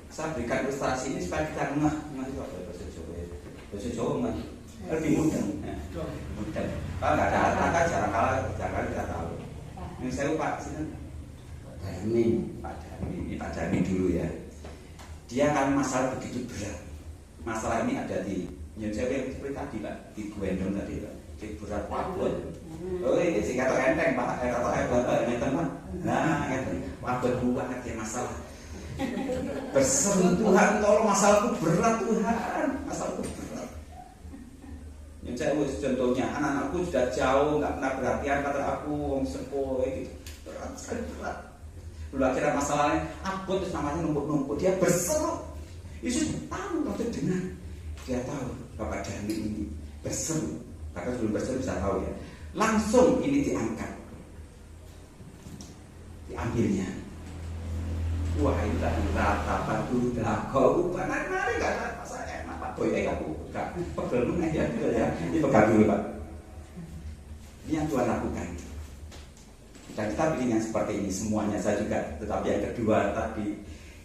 saya berikan ilustrasi ini supaya kita ngeh itu apa bahasa Jawa ya. Bahasa Jawa mah lebih mudah. Mudah. Kalau nggak ada alat jarang kita tahu. Ini saya Pak sini. Pak Dani dulu ya. Dia kan masalah begitu berat. Masalah ini ada di Nyonsewe seperti tadi Pak, di Gwendong tadi Pak. Di berat wabut. Oh ini sih kata enteng Pak, kata hebat ini teman. Nah, wabut banget ya masalah. Berseru Tuhan, tolong masalahku berat Tuhan, masalahku berat. Yang saya contohnya anak-anakku sudah jauh, nggak pernah perhatian kata aku, wong sepuh gitu, berat sekali berat. Lalu akhirnya masalahnya, abot terus namanya numpuk-numpuk, dia berseru. Yesus tahu waktu dengar, dia tahu Bapak Dani ini berseru. Bahkan sebelum berseru bisa tahu ya. Langsung ini diangkat, diambilnya. Wah itu dah rata batu dah kau panas mari nggak ada masalah enak Pak Boy aku nggak pegel aja gitu ya. Ini pegang dulu Pak. Ini yang Tuhan lakukan. Dan kita bikin yang seperti ini semuanya saya juga. Tetapi yang kedua tadi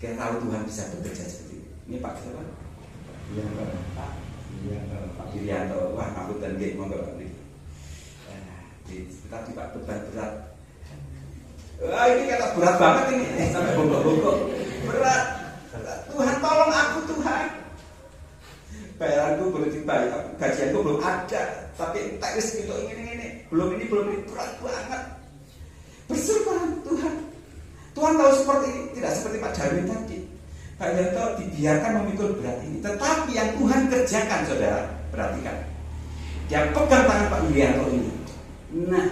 kita tahu Tuhan bisa bekerja seperti ini. Ini Pak siapa? Iya Pak. Pak Dirianto. Wah aku dan Gek monggo Pak. Kita juga beban berat. Wah ini kata berat banget ini sampai bongkok-bongkok. Berat. Tuhan tolong aku Tuhan. Bayaranku belum dibayar, gajianku belum ada. Tapi teknis itu ini belum ini berat banget. Bersyukur Tuhan. Tuhan tahu seperti ini, tidak seperti Pak Darwin tadi. Pak Yanto dibiarkan memikul berat ini. Tetapi yang Tuhan kerjakan saudara, perhatikan. Dia pegang tangan Pak Yulianto ini. Nah,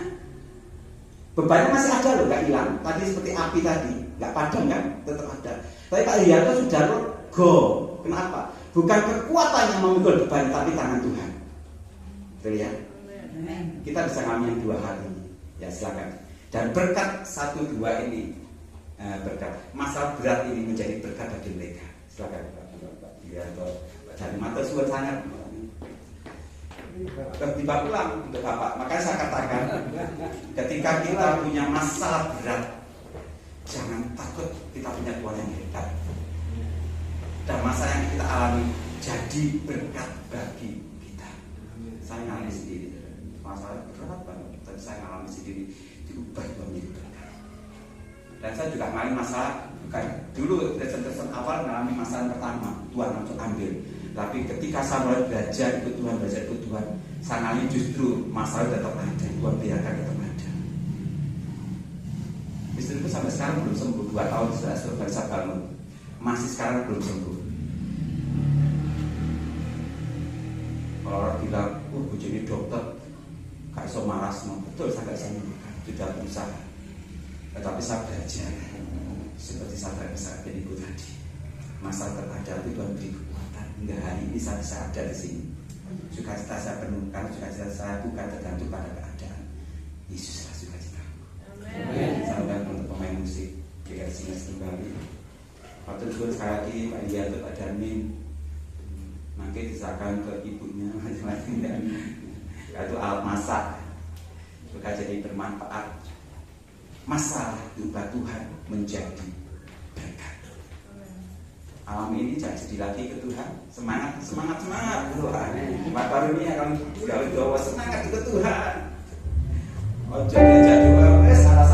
bebannya masih ada loh, nggak hilang. Tadi seperti api tadi, nggak padam kan, tetap ada. Tapi Pak Yulianto sudah lega. Kenapa? Bukan kekuatan yang memikul beban, tapi tangan Tuhan. Betul ya? Kita bisa ngambil yang 2 hal ini. Ya silakan. Dan berkat 1-2 ini, berkat masalah berat ini menjadi berkat bagi mereka. Silakan Pak Yulianto. Dari mata suara sangat. Tiba pulang untuk Bapak. Makanya saya katakan, ketika kita punya masalah berat, jangan takut, kita punya Tuhan yang hebat. Dan masalah yang kita alami jadi berkat bagi kita. Saya ngalami sendiri, masalah berat banget, tapi saya ngalami sendiri diubah Tuhan menjadi berkat. Dan saya juga ngalami masalah, bukan dulu lesson awal ngalami masalah pertama, Tuhan langsung ambil. Tapi ketika saya mulai belajar ikut Tuhan, saya ngalami justru masalah tetap ada, Tuhan biarkan tetap ada. Istriku sampai sekarang belum sembuh, 2 tahun sudah bisa bangun, masih sekarang belum sembuh. Kalau orang bilang, bu jadi dokter, gak iso marasno, betul saya gak bisa menyembuhkan, sudah berusaha. Tetapi saya belajar, seperti saya bisa ibu tadi, masalah terhadap itu Tuhan beri kekuatan. Hingga hari ini saya bisa ada di sini. Sukacita saya penuh, karena sukacita saya bukan tergantung pada keadaan. Yesuslah sukacita. Salam untuk pemain musik GRC kembali. Waktu itu sekali lagi Pak Dia untuk Pak Darmin. Mungkin diserahkan ke ibunya macam-macam dan itu alat masak. Juga jadi bermanfaat. Masalah duka Tuhan menjadi berkat. Malam ini jangan sedih lagi ke Tuhan. Semangat Tuhan. Jumat baru ini akan gawe semangat ke Tuhan. Ojo diajak doa, salah.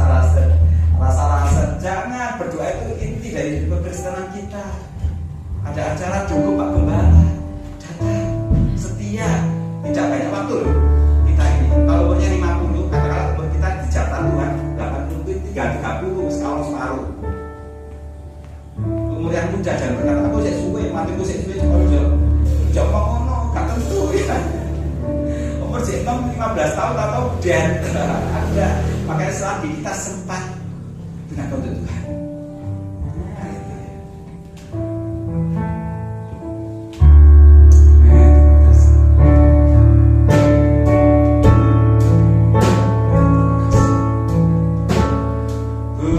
Jangan berdoa itu inti dari hidup kekristenan kita. Ada acara cukup Pak Gembala datang setia, tidak banyak waktu loh. Kita ini kalau umurnya 50, katakanlah umur kita dijatah Tuhan 80 itu 30 separuh. Umur yang muda jangan berkata aku saya suwe, matiku saya suwe coba ngono, gak tentu ya. Umur 15 tahun atau dan ada, makanya selagi kita sempat gunakan untuk Tuhan. Ku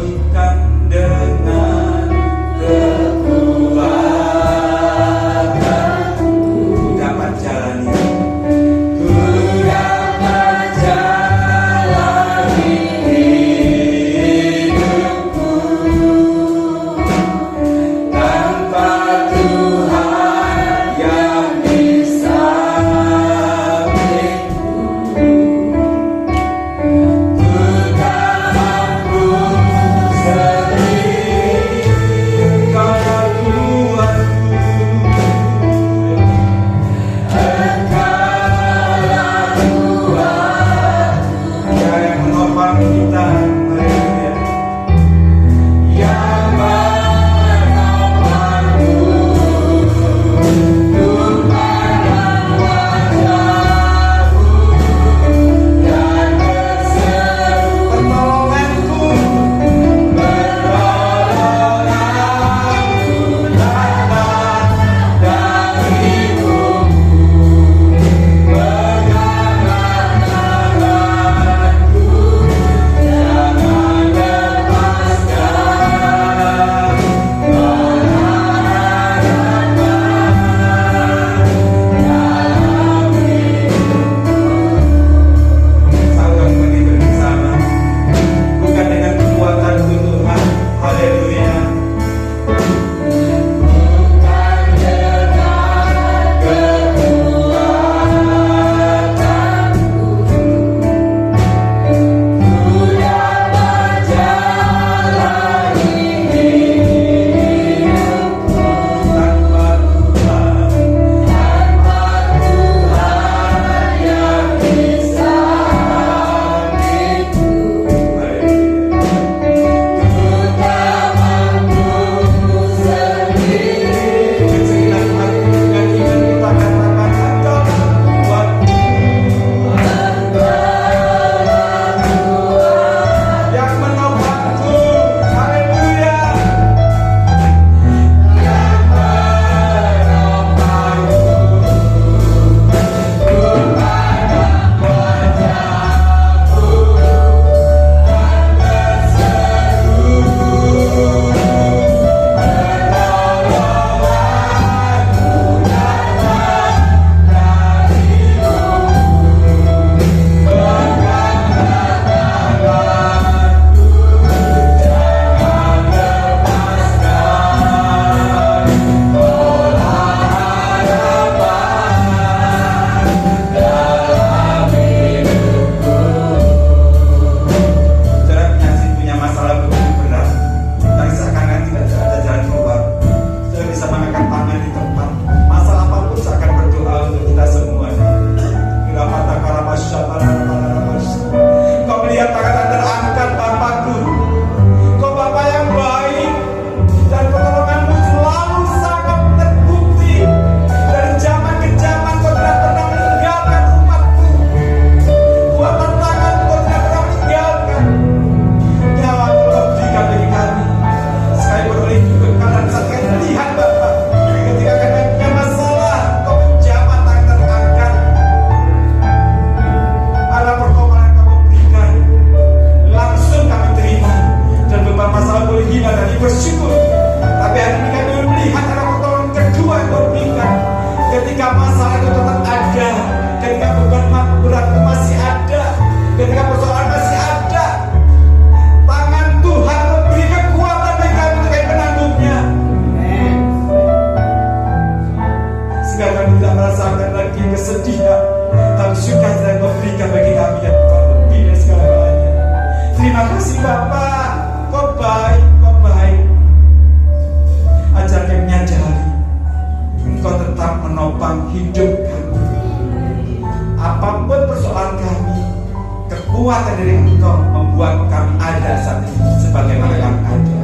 kekuatan dari Engkau membuat kami ada saat ini sebagaimana kami ada.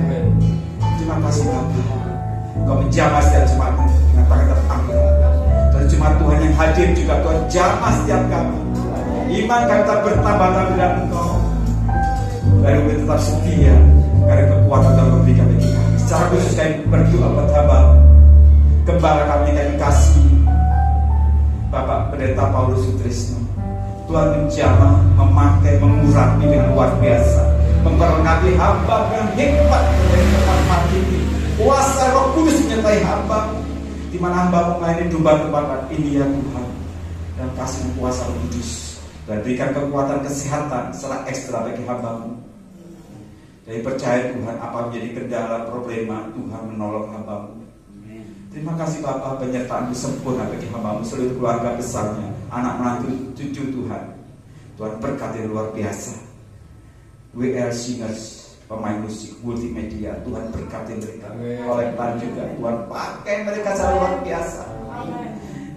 Terima kasih Bapa. Engkau menjamah setiap jemaat dengan tangan terangkat. Dan jemaat Tuhan yang hadir juga Tuhan jamah setiap kami. Iman kami tetap bertambah-tambah dalam Engkau. Lalu kami tetap setia karena kekuatan dalam memberikan bagi kami. Secara khusus kami berdoa buat hamba Gembala kami yang kasih Bapak Pendeta Paulus Sutrisno. Tuhan menjamah, memakai, mengurapi dengan luar biasa, memberkati hamba dengan hikmat dari tempat ini. Kuasa Roh Kudus menyertai hamba, di mana hamba melayani domba-domba ini ya Tuhan. Dan kasih kuasa Roh Kudus dan berikan kekuatan kesehatan secara ekstra bagi hamba-Mu. Jadi percaya Tuhan, apa menjadi kendala problema, Tuhan menolong hamba-Mu. Terima kasih Bapa, penyertaan-Mu sempurna bagi hamba-Mu, seluruh keluarga besarnya, anak menantu cucu Tuhan. Tuhan berkati luar biasa. WL Singers, pemain musik multimedia, Tuhan berkati mereka. Kolektan juga, Tuhan pakai mereka secara luar biasa.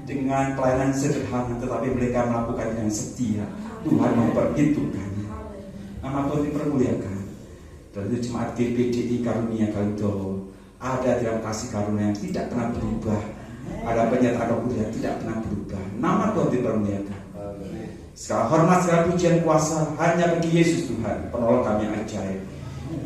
Dengan pelayanan sederhana, tetapi mereka melakukan yang setia. Tuhan memperhitungkannya. Nama Tuhan dipermuliakan. Dan itu jemaat GPDI Karunia Kalidowo ada dalam kasih karunia yang tidak pernah berubah. Ada penyertaan Roh Kudus yang tidak pernah berubah. Nama Tuhan dipermuliakan. Segala hormat, segala pujian, kuasa hanya bagi Yesus Tuhan, penolong kami yang ajaib.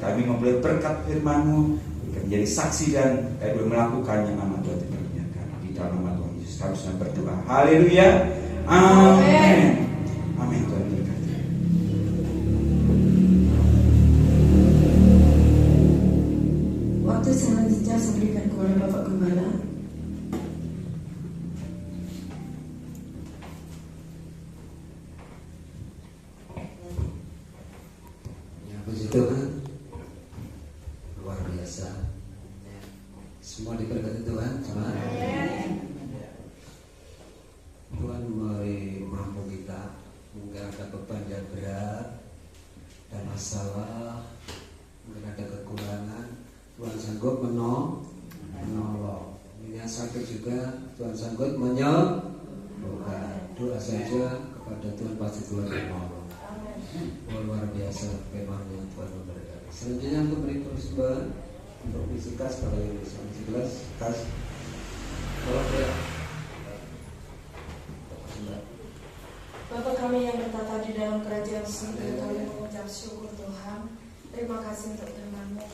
Kami memperoleh berkat firman-Mu, kami menjadi saksi dan kami boleh melakukannya. Nama Tuhan dipermuliakan. Di dalam nama Tuhan Yesus kami sedang berdoa. Haleluya. Amin. Amin. Tuhan berkati. Waktu selanjutnya saya berikan kepada Bapak Gembala. Ya, puji Tuhan, luar biasa. Semua diberkati Tuhan, jemaat. Tuhan memberi mampu kita. Mungkin ada beban yang berat dan masalah, mungkin ada kekurangan. Tuhan sanggup menolong. Ini yang sakit juga Tuhan sanggup menyembuhkan. Doa saja kepada Tuhan, pasti Tuhan menolong. Luar biasa firman-Nya Tuhan memberkati. Selanjutnya untuk beri persembahan untuk misi kas pada yang 11 kas. Tolong ya. Bapa kami yang bertata di dalam kerajaan surga, kami mengucap syukur Tuhan. Terima kasih untuk firman-Mu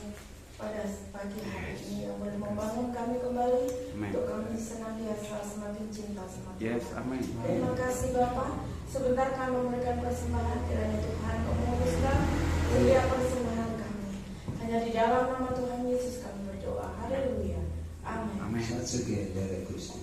pada pagi hari ini yang boleh membangun kami kembali. Untuk kami senantiasa semakin cinta sama Tuhan. Amin. Terima kasih Bapa. Sebentar kami memberikan persembahan, kiranya Tuhan memutuskan setiap persembahan kami. Hanya di dalam nama Tuhan Yesus kami berdoa. Haleluya. Amin. Satu dari Gusti.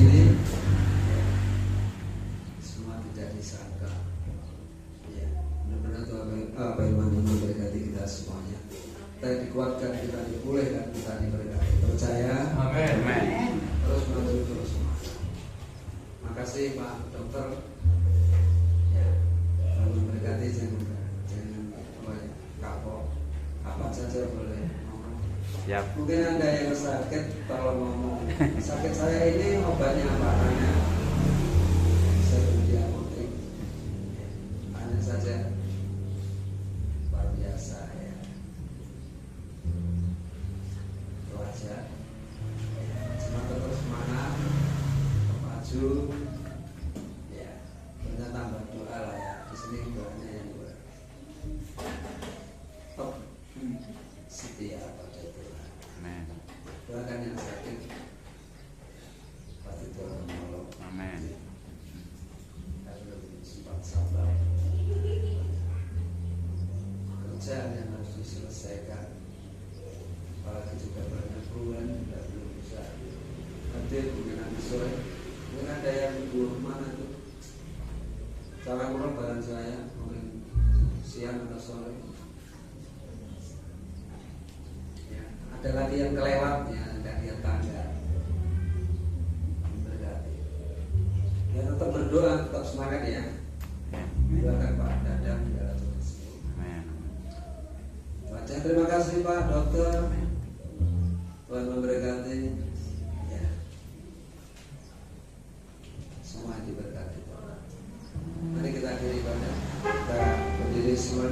ini semua tidak disangka. Ya, benar-benar Tuhan firman ini memberkati kita semuanya. Kita dikuatkan, kita dipulihkan, kita diberkati. Percaya? Amin. Terus maju terus. Makasih Pak Dokter. Ya, Tuhan memberkati, jangan kapok. Apa saja boleh ngomong. Siap. Mungkin ada yang sakit, kalau ngomong sakit saya ini obatnya apa? Tanya. Saya beli apotek. Tanya saja. Luar biasa ya. Itu aja. Cuma terus semangat, maju. Ya, kita tambah doa lah ya. Di sini doanya yang buat. Top setia pada Tuhan. Amin. Doakan yang sakit, pasti Tuhan menolong. Amin. Harus lebih sempat sabar. Kerjaan yang harus diselesaikan, apalagi juga banyak keluhan juga belum bisa hadir. Mungkin nanti sore, mungkin ada yang di mana tuh cara pulang barang saya, mungkin siang atau sore. Ya, ada lagi yang kelewat ya, nggak lihat tangga. Berarti ya tetap berdoa, tetap semangat ya. Doakan Pak Dadang dalam tugas. Amin. Baca, terima kasih Pak Dokter. Tuhan memberkati. Ya, semua diberkati. Mari kita akhiri pada kita berdiri semua.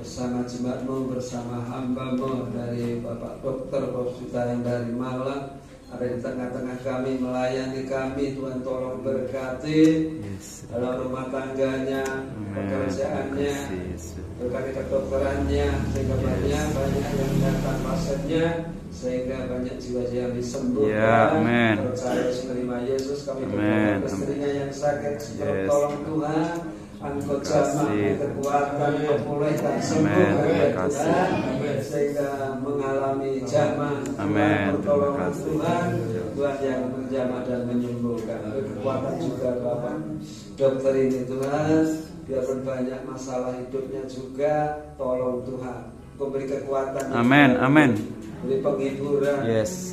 Bersama jemaatmu, bersama hamba-Mu dari Bapak Dokter Posita yang dari Malang ada di tengah-tengah kami, melayani kami. Tuhan tolong berkati dalam rumah tangganya, pekerjaannya, berkati kedokterannya, sehingga banyak yang datang pasiennya, sehingga banyak jiwa-jiwa yang disembuhkan. Percaya menerima Yesus, kami berdoa istrinya yang sakit, tolong Tuhan. Engkau jamah kekuatan, memulihkan sembuh Tuhan, sehingga mengalami jamah pertolongan Tuhan, Tuhan yang menjamah dan menyembuhkan. Kekuatan juga Bapak Dokter ini Tuhan, biarpun banyak masalah hidupnya juga, tolong Tuhan, beri kekuatan. Amin. Beri penghiburan,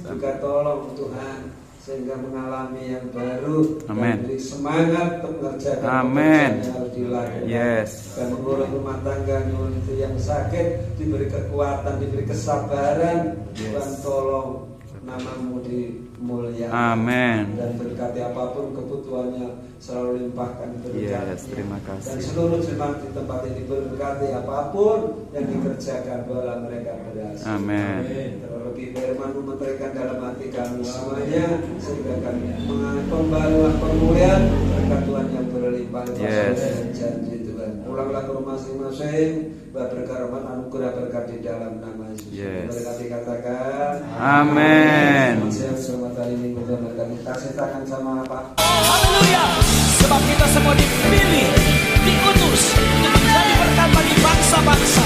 juga tolong Tuhan, sehingga mengalami yang baru. Dan beri semangat untuk mengerjakan pekerjaan yang harus dilakukan. Dan mengurus rumah tangga itu yang sakit, diberi kekuatan, diberi kesabaran. Tuhan tolong namamu dimuliakan. Amin. Dan berkati apapun kebutuhannya selalu limpahkan berkat. Yes, terima Dan kasih. seluruh jemaat di tempat ini berkati apapun yang dikerjakan bola mereka berhasil. Amin. Terlebih firman-Mu menerangkan dalam hati kami semuanya sehingga kami mengalami pembaruan pemulihan berkat Tuhan yang berlimpah Yes. dan janji Tuhan. Pulanglah ke rumah masing-masing, berkah rahmat anugerah berkat di dalam nama Yesus. Yes. Berkati katakan. Amin. Siang selamat hari Minggu dan kami kasih tangan sama apa? Haleluya. Sebab kita semua dipilih, diutus untuk menjadi berkat bagi bangsa-bangsa.